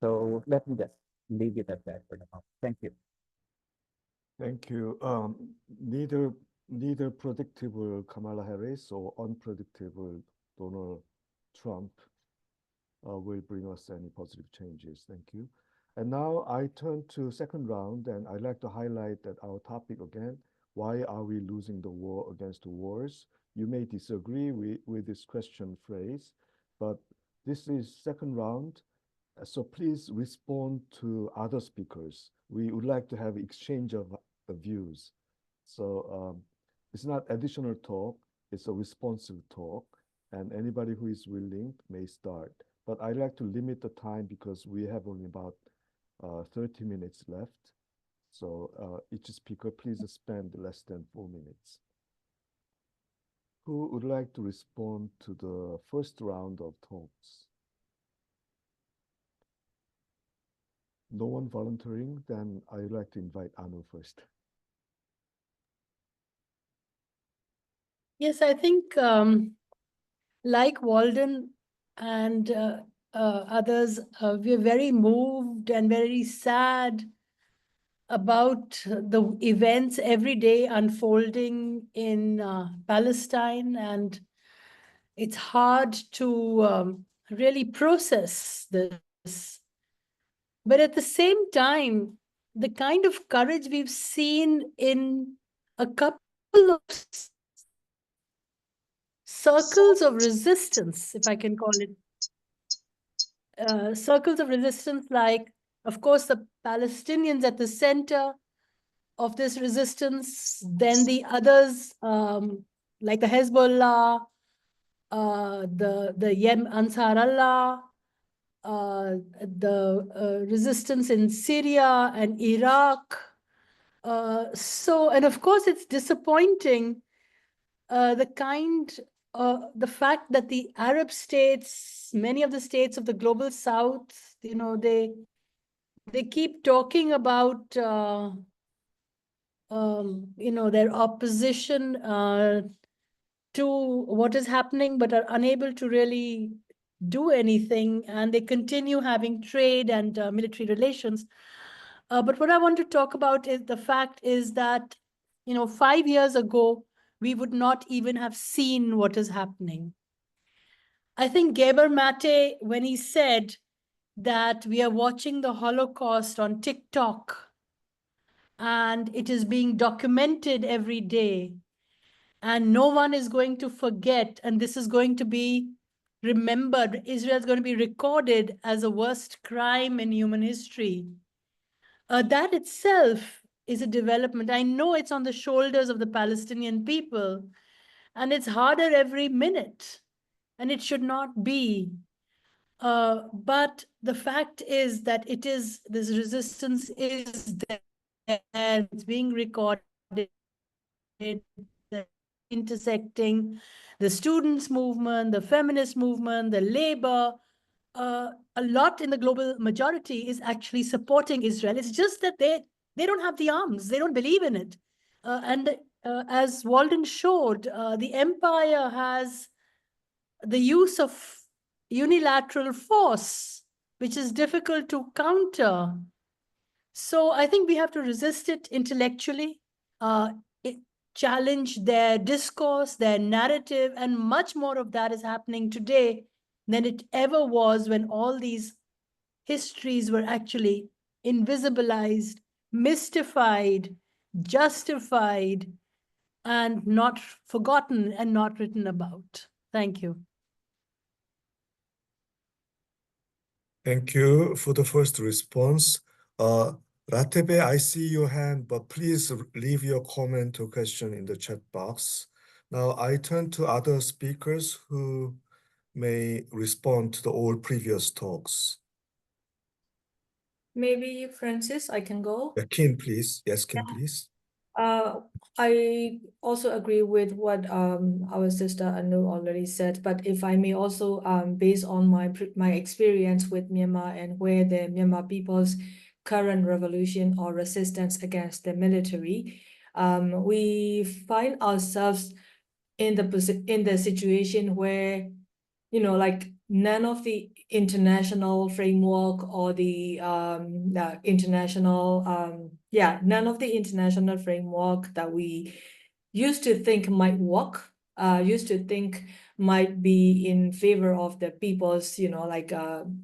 So let me just leave it at that for the moment. Thank you. Thank you. Neither predictable Kamala Harris or unpredictable Donald Trump will bring us any positive changes. Thank you. And now I turn to second round, and I'd like to highlight that our topic again, why are we losing the war against the wars? You may disagree with this question phrase, but this is second round, so please respond to other speakers. We would like to have exchange of views. So it's not additional talk, it's a responsive talk, and anybody who is willing may start. But I'd like to limit the time because we have only about 30 minutes left. So each speaker, please spend less than 4 minutes. Who would like to respond to the first round of talks? No one volunteering? Then I'd like to invite Anu first. Yes, I think like Walden and others, we're very moved and very sad about the events every day unfolding in Palestine, and it's hard to really process this. But at the same time, the kind of courage we've seen in a couple of circles of resistance, if I can call it, circles of resistance, like, of course, the Palestinians at the center of this resistance, then the others, like the Hezbollah, the Ansar Allah, the resistance in Syria and Iraq. And of course, it's disappointing the fact that the Arab states, many of the states of the global South, they keep talking about their opposition to what is happening, but are unable to really do anything, and they continue having trade and military relations. But what I want to talk about is the fact is that, 5 years ago, we would not even have seen what is happening. I think Geber Mate, when he said that we are watching the Holocaust on TikTok and it is being documented every day, and no one is going to forget, and this is going to be remembered. Israel is going to be recorded as a worst crime in human history. That itself is a development. I know it's on the shoulders of the Palestinian people, and it's harder every minute, and it should not be. But the fact is that this resistance is there, it's being recorded, intersecting the students' movement, the feminist movement, the labor. A lot in the global majority is actually supporting Israel. It's just that they don't have the arms. They don't believe in it. And as Walden showed, the empire has the use of unilateral force, which is difficult to counter. So I think we have to resist it intellectually, challenge their discourse, their narrative, and much more of that is happening today than it ever was when all these histories were actually invisibilized, mystified, justified, and not forgotten and not written about. Thank you. Thank you for the first response. Ratebe, I see your hand, but please leave your comment or question in the chat box. Now I turn to other speakers who may respond to all previous talks. Maybe Francis, I can go. Kim, please. Yes, Kim, please. I also agree with what our sister Anu already said, but if I may also, based on my experience with Myanmar and where the Myanmar people's current revolution or resistance against the military, we find ourselves in the situation where, like none of the international framework or none of the international framework that we used to think might work used to think might be in favor of the people's, like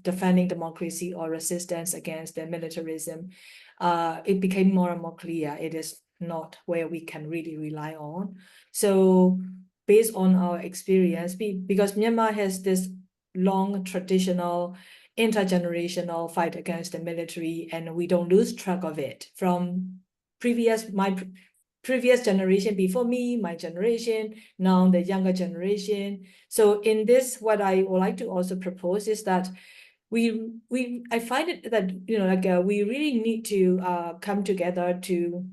defending democracy or resistance against the militarism, it became more and more clear it is not where we can really rely on. So based on our experience, because Myanmar has this long traditional intergenerational fight against the military, and we don't lose track of it from my previous generation before me, my generation, now the younger generation. So in this, what I would like to also propose is that I find it that, we really need to come together to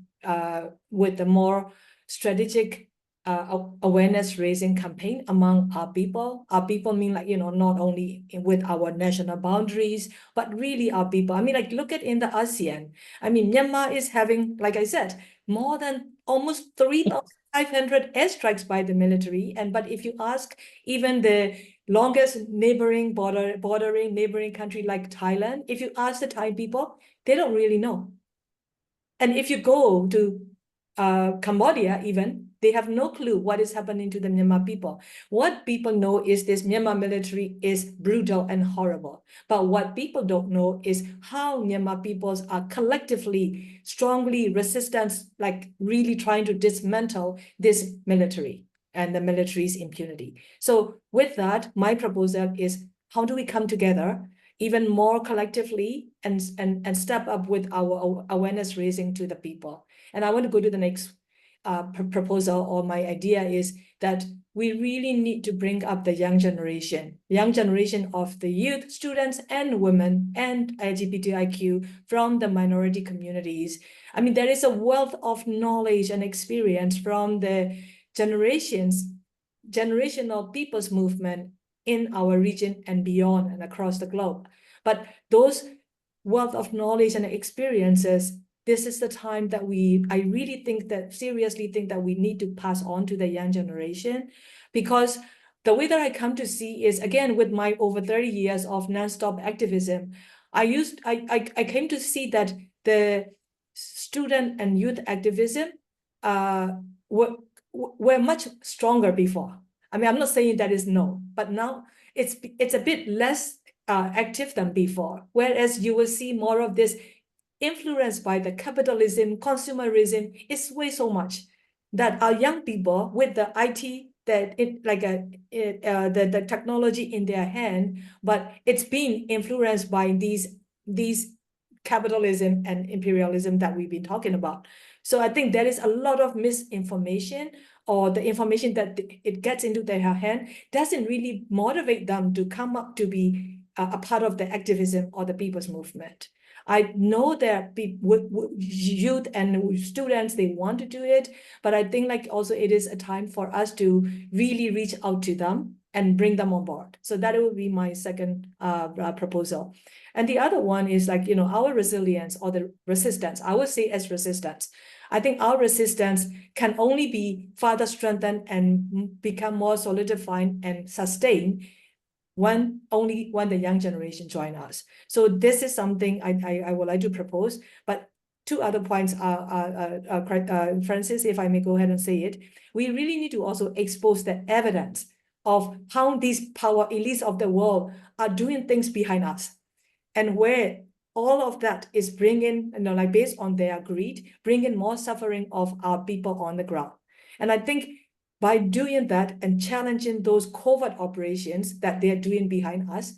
with the more strategic awareness raising campaign among our people. Our people mean like, not only with our national boundaries, but really our people. I mean, like look at in the ASEAN. I mean, Myanmar is having, like I said, more than almost 3,500 airstrikes by the military. But if you ask even the longest bordering neighboring country like Thailand, if you ask the Thai people, they don't really know. And if you go to Cambodia even, they have no clue what is happening to the Myanmar people. What people know is this Myanmar military is brutal and horrible. But what people don't know is how Myanmar peoples are collectively, strongly resistant, like really trying to dismantle this military and the military's impunity. So with that, my proposal is, how do we come together even more collectively and step up with our awareness raising to the people? And I want to go to the next proposal, or my idea is that we really need to bring up the young generation of the youth, students, and women, and LGBTIQ from the minority communities. I mean, there is a wealth of knowledge and experience from the generational people's movement in our region and beyond and across the globe. But those wealth of knowledge and experiences, this is the time that I really seriously think that we need to pass on to the young generation, because the way that I come to see is, again, with my over 30 years of nonstop activism, I came to see that the student and youth activism were much stronger before. I mean, I'm not saying that is no, but now it's a bit less active than before. Whereas you will see more of this influenced by the capitalism, consumerism, it's way so much that our young people with the IT, the technology in their hand, but it's being influenced by these capitalism and imperialism that we've been talking about. So I think there is a lot of misinformation, or the information that it gets into their hand doesn't really motivate them to come up to be a part of the activism or the people's movement. I know that youth and students, they want to do it, but I think like also it is a time for us to really reach out to them and bring them on board. So that would be my second proposal. And the other one is like, our resilience or the resistance. I would say as resistance. I think our resistance can only be further strengthened and become more solidified and sustained only when the young generation join us. So this is something I would like to propose. But two other points are Francis, if I may go ahead and say it, we really need to also expose the evidence of how these power elites of the world are doing things behind us, and where all of that is bringing, like based on their greed, bringing more suffering of our people on the ground. And I think by doing that and challenging those covert operations that they're doing behind us,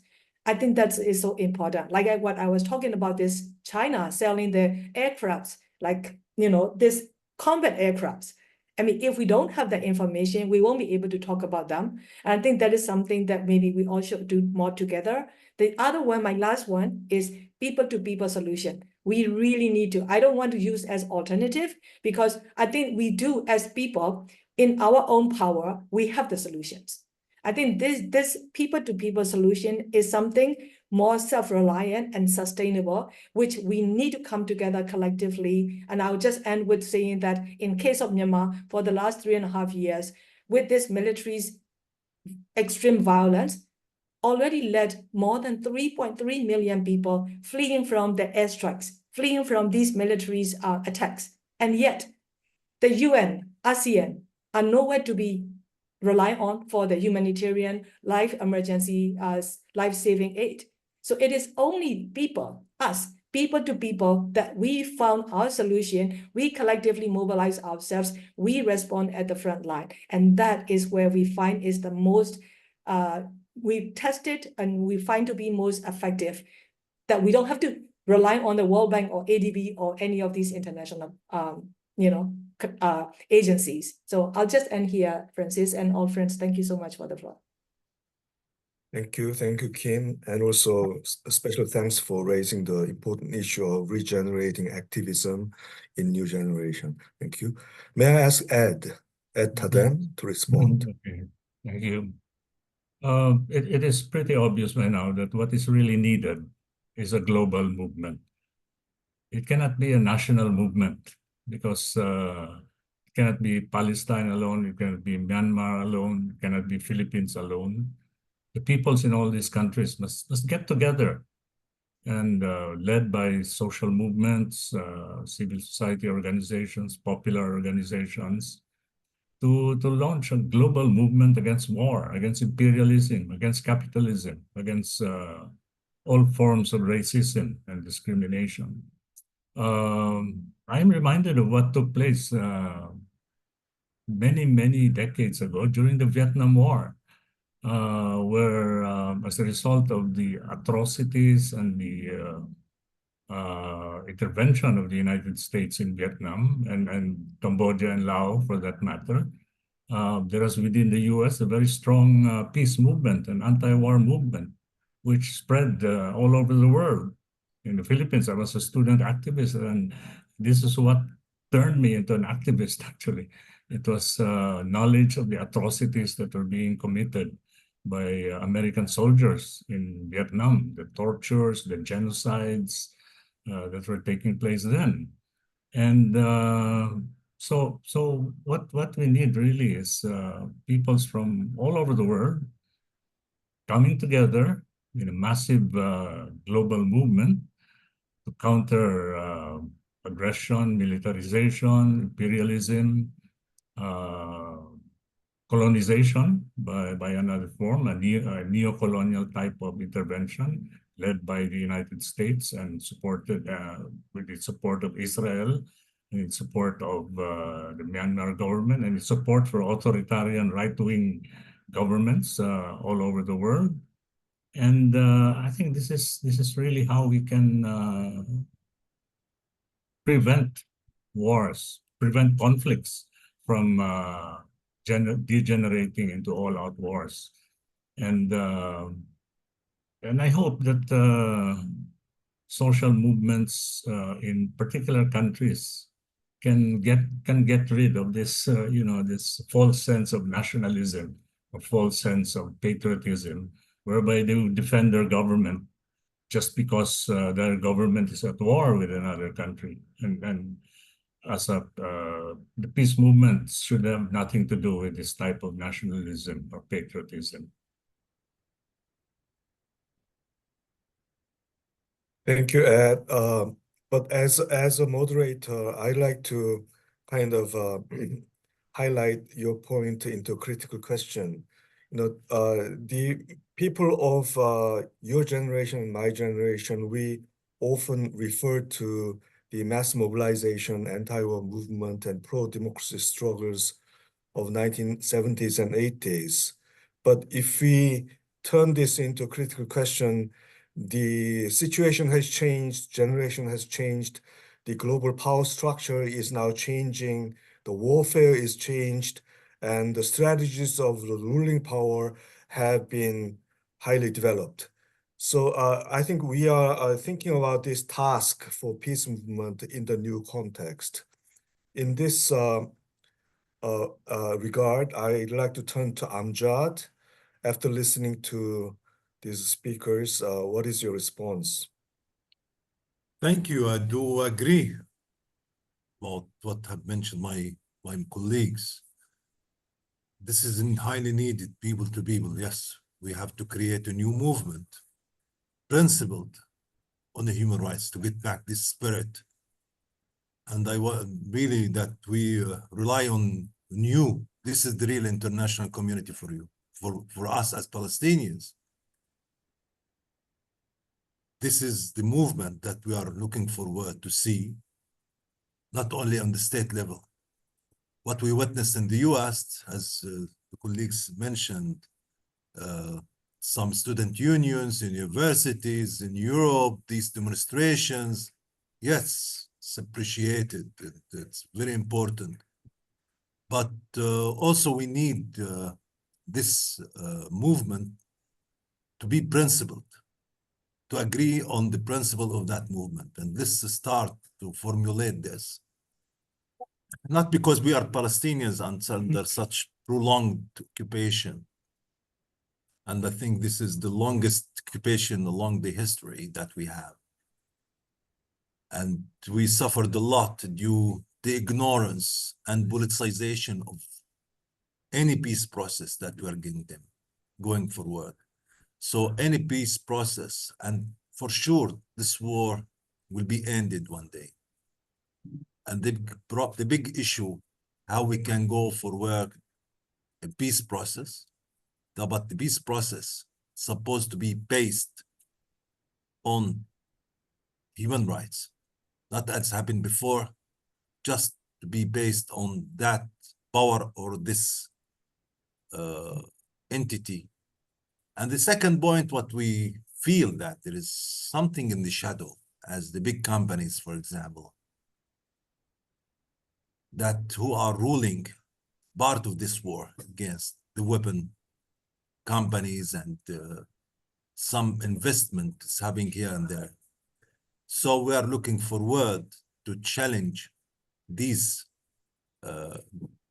I think that is so important. Like what I was talking about, this China selling the aircrafts, like, this combat aircrafts. I mean, if we don't have that information, we won't be able to talk about them. And I think that is something that maybe we all should do more together. The other one, my last one, is people-to-people solution. We really need to, I don't want to use as alternative, because I think we do as people, in our own power, we have the solutions. I think this people-to-people solution is something more self-reliant and sustainable, which we need to come together collectively. And I'll just end with saying that in case of Myanmar, for the last 3.5 years, with this military's extreme violence, already led more than 3.3 million people fleeing from the airstrikes, fleeing from these military's attacks. And yet, the UN, ASEAN, are nowhere to be rely on for the humanitarian life emergency life-saving aid. So it is only people, us, people to people, that we found our solution. We collectively mobilize ourselves. We respond at the front line. And that is where we find is the most, we tested and we find to be most effective, that we don't have to rely on the World Bank or ADB or any of these international, agencies. So I'll just end here, Francis, and all friends. Thank you so much for the floor. Thank you, Kim, and also a special thanks for raising the important issue of regenerating activism in new generation. Thank you. May I ask Ed Tadem to respond? Okay, thank you. It is pretty obvious by now that what is really needed is a global movement. It cannot be a national movement because it cannot be Palestine alone, it cannot be Myanmar alone, it cannot be Philippines alone. The peoples in all these countries must get together and led by social movements, civil society organizations, popular organizations, to launch a global movement against war, against imperialism, against capitalism, against all forms of racism and discrimination. I'm reminded of what took place many decades ago during the Vietnam War, where as a result of the atrocities and the intervention of the United States in Vietnam and Cambodia and Laos, for that matter, there was within the US a very strong peace movement and anti-war movement, which spread all over the world. In the Philippines, I was a student activist, and this is what turned me into an activist, actually. It was knowledge of the atrocities that were being committed by American soldiers in Vietnam, the tortures, the genocides that were taking place then. And so what we need really is peoples from all over the world coming together in a massive global movement to counter aggression, militarization, imperialism, colonization by another form, a neo-colonial type of intervention led by the United States and supported with the support of Israel, and in support of the Myanmar government, and in support for authoritarian right-wing governments all over the world. And I think this is really how we can prevent wars, prevent conflicts from degenerating into all-out wars. And I hope that social movements in particular countries can get rid of this this false sense of nationalism, a false sense of patriotism, whereby they will defend their government just because their government is at war with another country. And as the peace movement should have nothing to do with this type of nationalism or patriotism. Thank you, Ed. But as a moderator, I'd like to kind of highlight your point into a critical question. The people of your generation and my generation, we often refer to the mass mobilization, anti-war movement, and pro-democracy struggles of 1970s and 80s. But if we turn this into a critical question, the situation has changed, generation has changed, the global power structure is now changing, the warfare is changed, and the strategies of the ruling power have been highly developed. So I think we are thinking about this task for peace movement in the new context. In this regard, I'd like to turn to Amjad. After listening to these speakers, what is your response? Thank you. I do agree about what have mentioned my colleagues. This is highly needed, people to people. Yes, we have to create a new movement, principled on the human rights, to get back this spirit. And I want really that we rely on knew this is the real international community for you, for us as Palestinians. This is the movement that we are looking forward to see, not only on the state level. What we witnessed in the US, as the colleagues mentioned, some student unions in universities in Europe, these demonstrations, yes, it's appreciated. It's very important. But also we need this movement to be principled, to agree on the principle of that movement. And this start to formulate this. Not because we are Palestinians under such prolonged occupation. And I think this is the longest occupation along the history that we have. And we suffered a lot due the ignorance and politicization of any peace process that we are getting them going forward. So any peace process, and for sure, this war will be ended one day. And the big issue, how we can go forward a peace process, but the peace process is supposed to be based on human rights, not as happened before, just to be based on that power or this entity. And the second point, what we feel that there is something in the shadow, as the big companies, for example, that who are ruling part of this war against the weapon companies and some investment is happening here and there. So we are looking forward to challenge these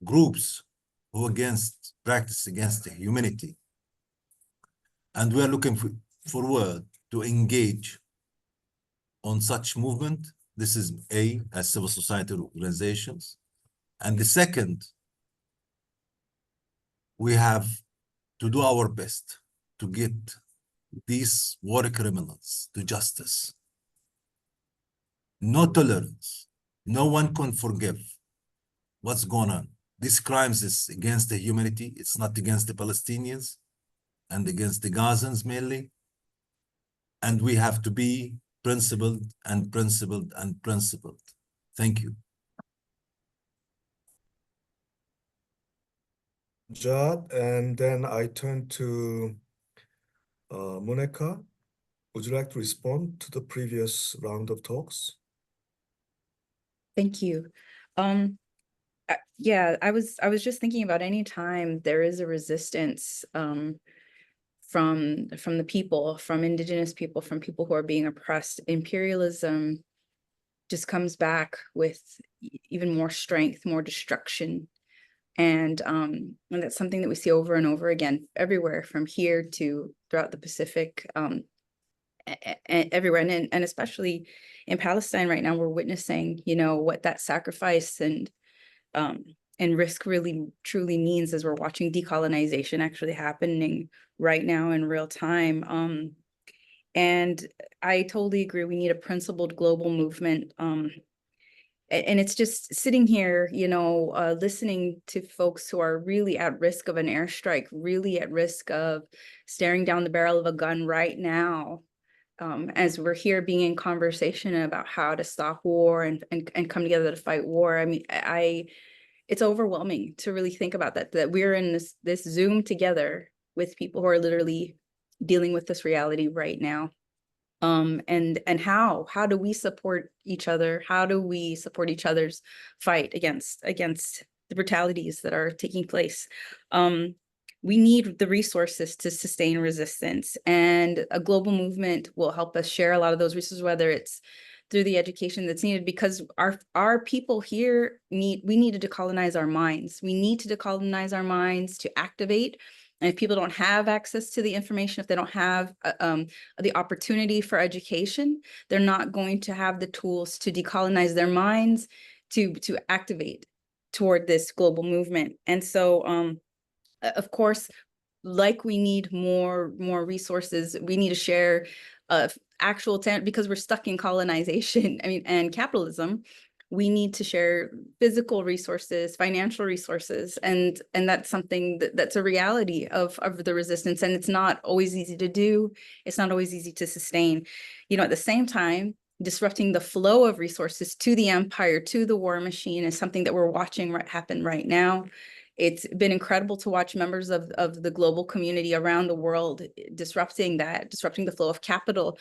groups who practice against the humanity. And we are looking forward to engage on such movement. This is as civil society organizations. And the second, we have to do our best to get these war criminals to justice. No tolerance. No one can forgive what's going on. These crimes is against the humanity. It's not against the Palestinians and against the Gazans mainly. And we have to be principled and principled and principled. Thank you. Jad, and then I turn to Monica. Would you like to respond to the previous round of talks? Thank you. Yeah, I was just thinking about any time there is a resistance from the people, from indigenous people, from people who are being oppressed, imperialism just comes back with even more strength, more destruction. And that's something that we see over and over again, everywhere from here to throughout the Pacific, everywhere. And especially in Palestine right now, we're witnessing, what that sacrifice and risk really truly means as we're watching decolonization actually happening right now in real time. And I totally agree. We need a principled global movement. And it's just sitting here, listening to folks who are really at risk of an airstrike, really at risk of staring down the barrel of a gun right now, as we're here being in conversation about how to stop war and come together to fight war. I mean, it's overwhelming to really think about that we're in this Zoom together with people who are literally dealing with this reality right now. And how do we support each other? How do we support each other's fight against the brutalities that are taking place? We need the resources to sustain resistance, and a global movement will help us share a lot of those resources, whether it's through the education that's needed, because our people here we need to decolonize our minds. We need to decolonize our minds to activate. And if people don't have access to the information, if they don't have the opportunity for education, they're not going to have the tools to decolonize their minds to activate toward this global movement. And so, of course, like we need more resources, we need to share actual because we're stuck in colonization, and capitalism. we need to share physical resources, financial resources, and that's something that's a reality of the resistance. And it's not always easy to do. It's not always easy to sustain. You know, at the same time, disrupting the flow of resources to the empire, to the war machine, is something that we're watching happen right now. It's been incredible to watch members of the global community around the world disrupting the flow of capital,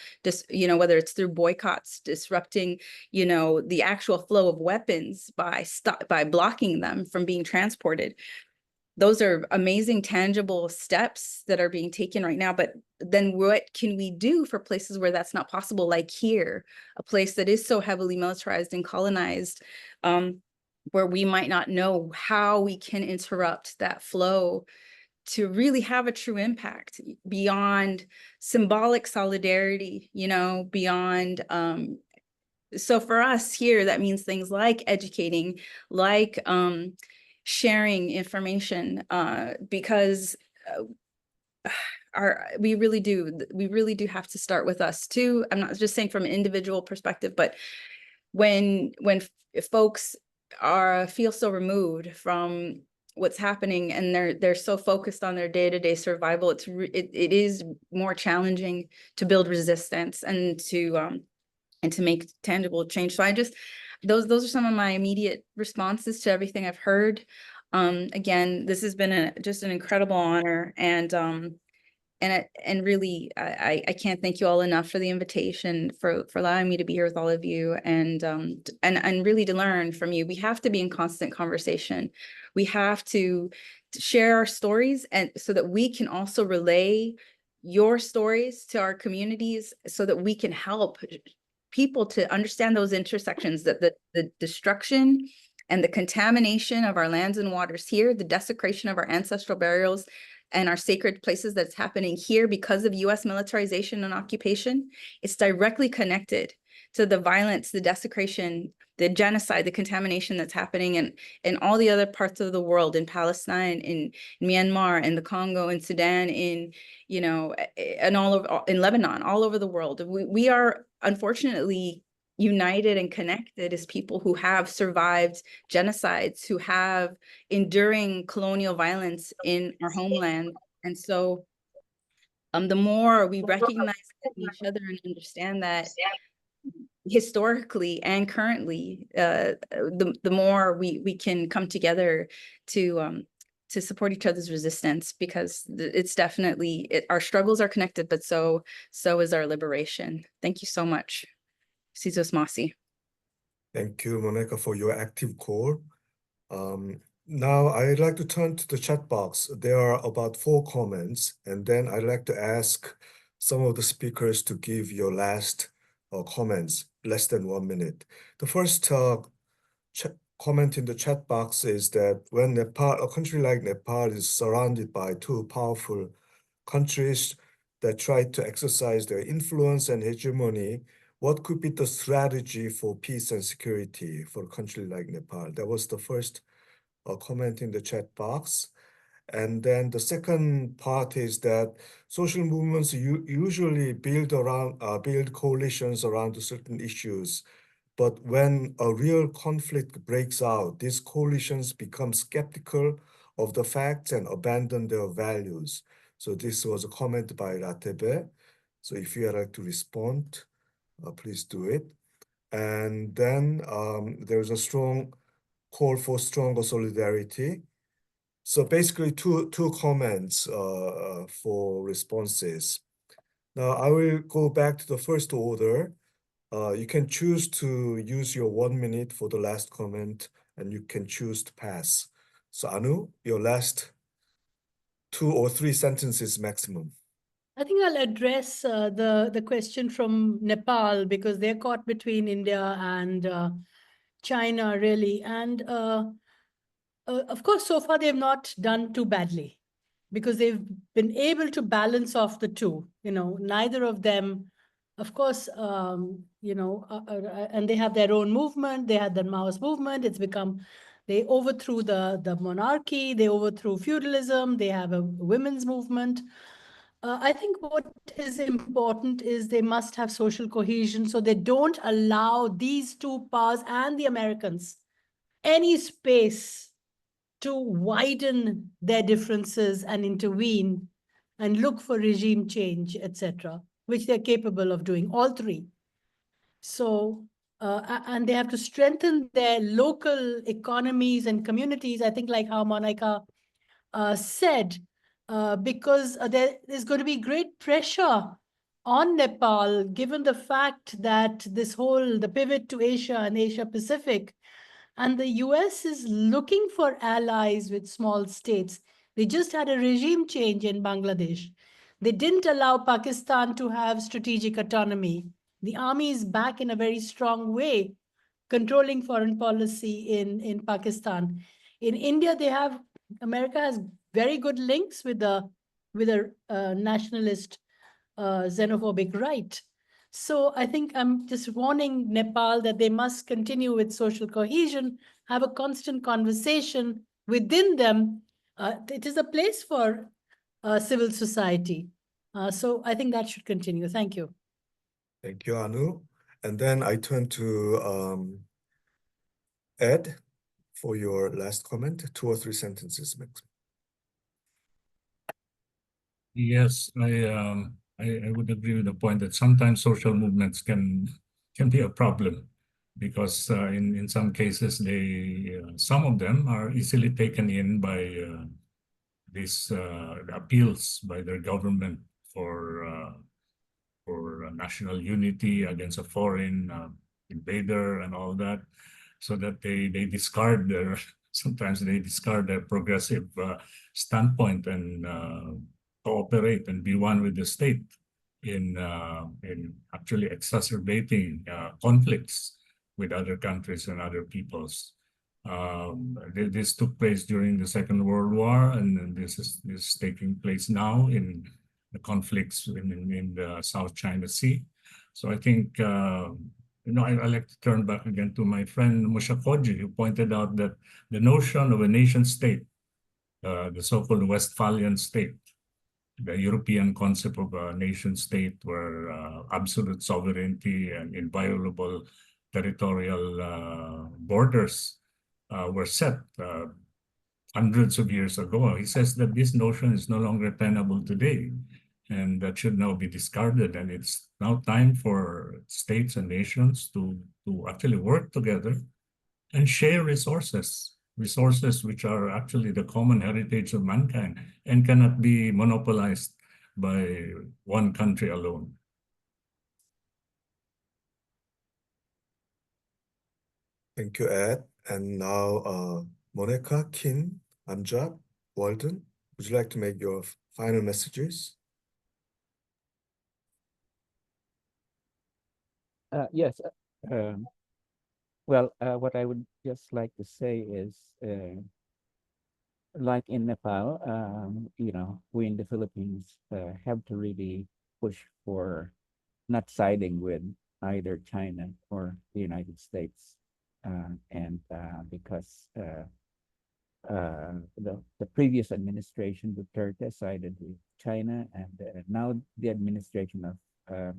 you know, whether it's through boycotts, disrupting, you know, the actual flow of weapons by blocking them from being transported. Those are amazing, tangible steps that are being taken right now. But then what can we do for places where that's not possible, like here, a place that is so heavily militarized and colonized, where we might not know how we can interrupt that flow to really have a true impact beyond symbolic solidarity, you know, beyond, so for us here, that means things like educating, like sharing information, because we really do have to start with us too. I'm not just saying from an individual perspective, but when folks feel so removed from what's happening and they're so focused on their day-to-day survival, it is more challenging to build resistance and to make tangible change. So those are some of my immediate responses to everything I've heard. Again, this has been just an incredible honor, and really, I can't thank you all enough for the invitation, for allowing me to be here with all of you, and really to learn from you. We have to be in constant conversation. We have to share our stories, and so that we can also relay your stories to our communities, so that we can help people to understand those intersections, that the destruction and the contamination of our lands and waters here, the desecration of our ancestral burials and our sacred places that's happening here because of US militarization and occupation, it's directly connected to the violence, the desecration, the genocide, the contamination that's happening in all the other parts of the world, in Palestine, in Myanmar, in the Congo, in Sudan, in, you know, and all over, in Lebanon, all over the world. We are unfortunately united and connected as people who have survived genocides, who have enduring colonial violence in our homeland. And so the more we recognize each other and understand that historically and currently, the more we can come together to support each other's resistance, because it's definitely, our struggles are connected, but so is our liberation. Thank you so much. Sizos Masi. Thank you, Monica, for your active call. Now I'd like to turn to the chat box. There are about 4 comments, and then I'd like to ask some of the speakers to give your last comments, less than 1 minute. The first comment in the chat box is that when a country like Nepal is surrounded by 2 powerful countries that try to exercise their influence and hegemony, what could be the strategy for peace and security for a country like Nepal? That was the first comment in the chat box. And then the second part is that social movements usually build coalitions around certain issues. But when a real conflict breaks out, these coalitions become skeptical of the facts and abandon their values. So this was a comment by Ratebe. So if you would like to respond, please do it. And then there's a strong call for stronger solidarity. So basically two comments for responses. Now I will go back to the first order. You can choose to use your 1 minute for the last comment, and you can choose to pass. So Anu, your last 2 or 3 sentences maximum. I think I'll address the question from Nepal, because they're caught between India and China, really. And of course, so far they've not done too badly, because they've been able to balance off the two. You know, neither of them, of course, you know, and they have their own movement. They had the Maoist movement. It's become, they overthrew the monarchy. They overthrew feudalism. They have a women's movement. I think what is important is they must have social cohesion, so they don't allow these two powers and the Americans any space to widen their differences and intervene and look for regime change, etc., which they're capable of doing, all three. So, and they have to strengthen their local economies and communities, I think, like how Monica said, because there is going to be great pressure on Nepal, given the fact that the pivot to Asia and Asia Pacific, and the US is looking for allies with small states. They just had a regime change in Bangladesh. They didn't allow Pakistan to have strategic autonomy. The army is back in a very strong way, controlling foreign policy in Pakistan. In India, America has very good links with the nationalist xenophobic right. So I think I'm just warning Nepal that they must continue with social cohesion, have a constant conversation within them. It is a place for civil society. So I think that should continue. Thank you. Thank you, Anu. And then I turn to Ed for your last comment, 2 or 3 sentences maximum. Yes, I would agree with the point that sometimes social movements can be a problem because in some cases some of them are easily taken in by these appeals by their government for national unity against a foreign invader and all that, so that they discard their sometimes they discard their progressive standpoint and cooperate and be one with the state in actually exacerbating conflicts with other countries and other peoples. This took place during the Second World War, and this is taking place now in the conflicts in the South China Sea. So I think I like to turn back again to my friend Mushakoji, who pointed out that the notion of a nation state, the so-called Westphalian state, the European concept of a nation state where absolute sovereignty and inviolable territorial borders were set hundreds of years ago. He says that this notion is no longer tenable today, and that should now be discarded. And it's now time for states and nations to actually work together and share resources which are actually the common heritage of mankind and cannot be monopolized by one country alone. Thank you, Ed. And now, Monica, Kim, Amjad, Walden, would you like to make your final messages? Yes. Well, what I would just like to say is, like in Nepal, we in the Philippines have to really push for not siding with either China or the United States, and because the previous administration, Duterte, sided with China, and now the administration of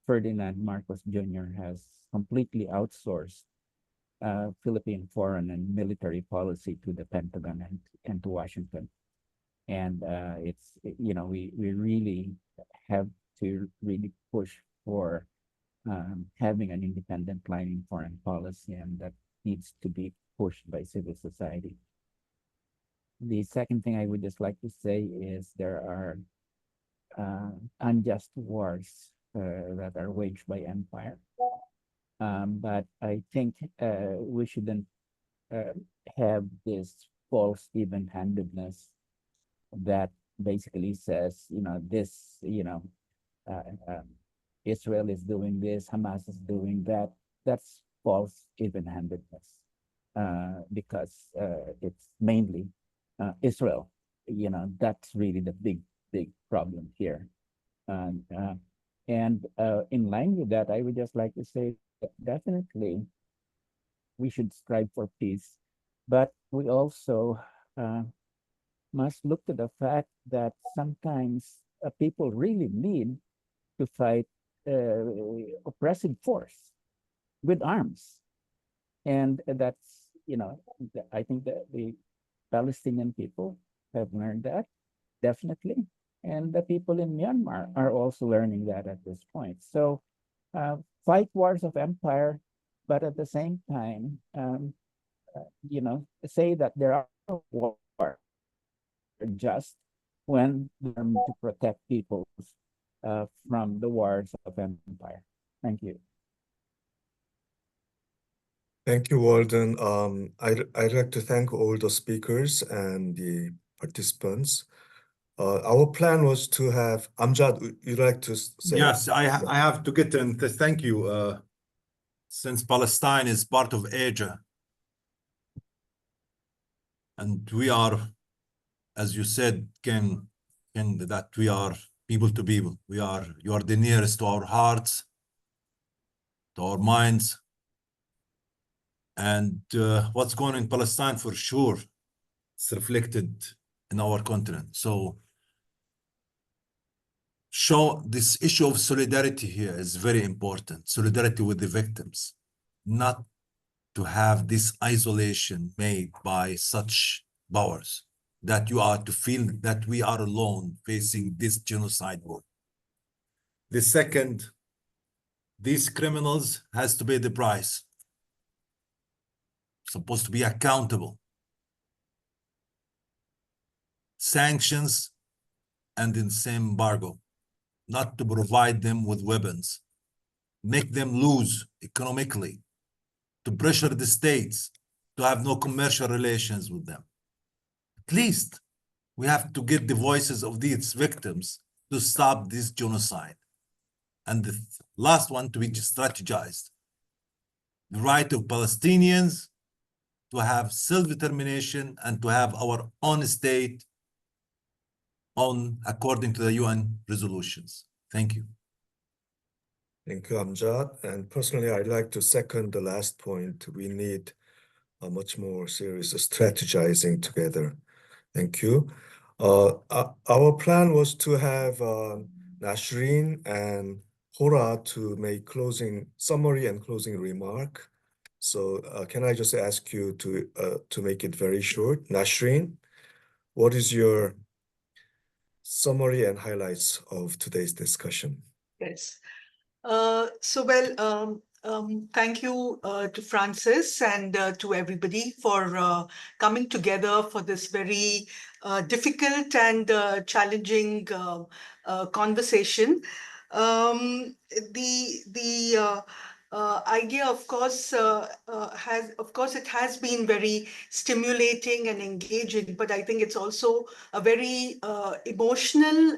Ferdinand Marcos Jr. has completely outsourced Philippine foreign and military policy to the Pentagon and to Washington. And we really have to really push for having an independent line in foreign policy, and that needs to be pushed by civil society. The second thing I would just like to say is there are unjust wars that are waged by empire. But I think we shouldn't have this false even-handedness that basically says, Israel is doing this, Hamas is doing that. That's false even-handedness because it's mainly Israel. That's really the big problem here. And in line with that, I would just like to say that definitely we should strive for peace, but we also must look to the fact that sometimes people really need to fight oppressive force with arms. And that's, I think that the Palestinian people have learned that, definitely. And the people in Myanmar are also learning that at this point. So fight wars of empire, but at the same time, say that there are wars just when they're meant to protect people from the wars of empire. Thank you. Thank you, Walden. I'd like to thank all the speakers and the participants. Our plan was to have Amjad, you'd like to say? Yes, I have to get in to thank you. Since Palestine is part of Asia, and we are, as you said, Ken, that we are people to people. You are the nearest to our hearts, to our minds. And what's going on in Palestine, for sure, it's reflected in our continent. So show this issue of solidarity here is very important. Solidarity with the victims, not to have this isolation made by such powers, that you are to feel that we are alone facing this genocide war. The second, these criminals has to pay the price. Supposed to be accountable. Sanctions and in same embargo, not to provide them with weapons, make them lose economically, to pressure the states to have no commercial relations with them. At least we have to get the voices of these victims to stop this genocide. And the last one, to be strategized. The right of Palestinians to have self-determination and to have our own state according to the UN resolutions. Thank you. Thank you, Amjad. And personally, I'd like to second the last point. We need a much more serious strategizing together. Thank you. Our plan was to have Nasreen and Hora to make summary and closing remark. So can I just ask you to make it very short? Nasreen, what is your summary and highlights of today's discussion? Yes. Thank you to Francis and to everybody for coming together for this very difficult and challenging conversation. The idea, of course, it has been very stimulating and engaging, but I think it's also a very emotional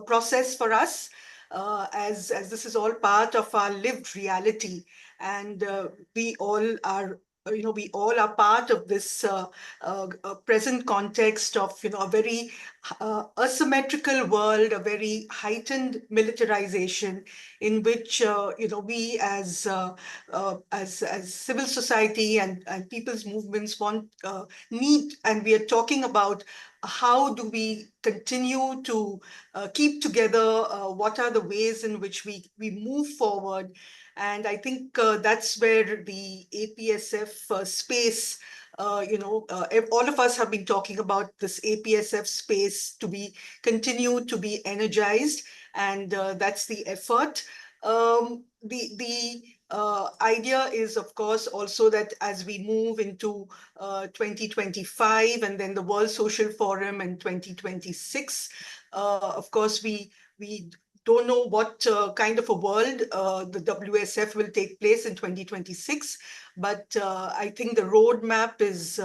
process for us. As this is all part of our lived reality, and we all are part of this present context of a very asymmetrical world, a very heightened militarization, in which we as civil society and people's movements need, and we are talking about how do we continue to keep together, what are the ways in which we move forward. And I think that's where the APSF space, all of us have been talking about this APSF space to continue to be energized, and that's the effort. The idea is, of course, also that as we move into 2025 and then the World Social Forum in 2026, of course, we don't know what kind of a world the WSF will take place in 2026, but I think the roadmap is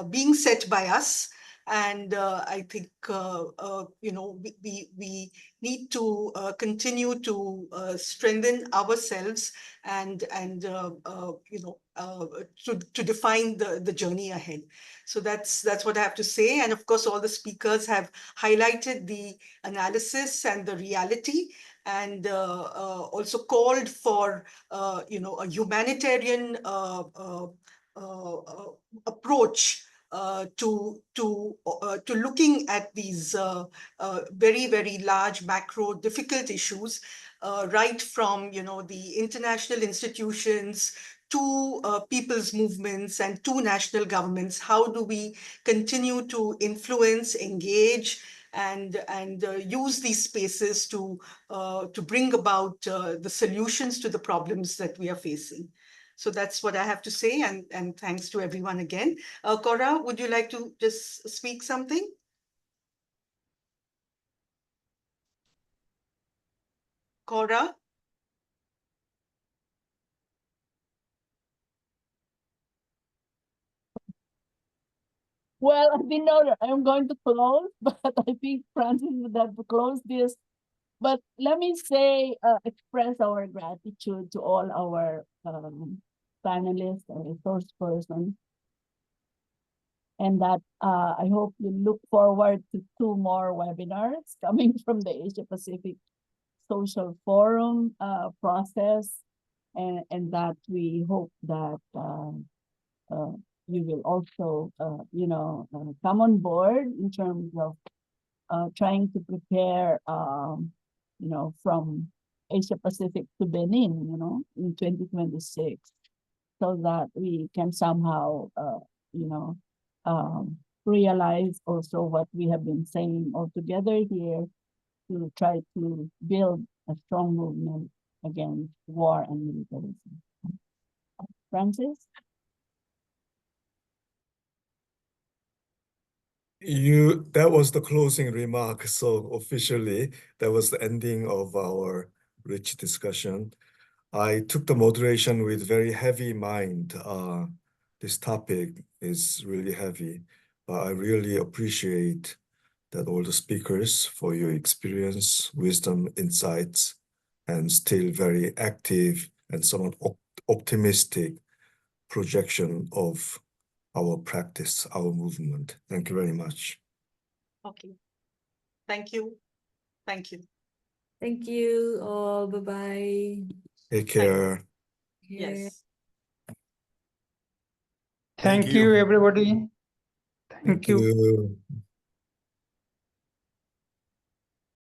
being set by us. And I think, we need to continue to strengthen ourselves and to define the journey ahead. So that's what I have to say. And of course, all the speakers have highlighted the analysis and the reality, and also called for a humanitarian approach to looking at these very, very large macro difficult issues, right from, you know, the international institutions to people's movements and to national governments. How do we continue to influence, engage, and use these spaces to bring about the solutions to the problems that we are facing? So that's what I have to say, and thanks to everyone again. Cora, would you like to just speak something? Cora? Well, I didn't know that I'm going to close, but I think Francis would have to close this. But let me say, express our gratitude to all our panelists and resource persons. And that I hope you look forward to 2 more webinars coming from the Asia Pacific Social Forum process, and that we hope that you will also, you know, come on board in terms of trying to prepare, you know, from Asia Pacific to Benin, you know, in 2026, so that we can somehow, you know, realize also what we have been saying all together here, to try to build a strong movement against war and militarism. Francis? That was the closing remark. So officially, that was the ending of our rich discussion. I took the moderation with very heavy mind. This topic is really heavy, but I really appreciate that all the speakers for your experience, wisdom, insights, and still very active and somewhat optimistic projection of our practice, our movement. Thank you very much. Okay. Thank you. Thank you. Thank you all. Bye-bye. Take care. Yes. Thank you, everybody. Thank you.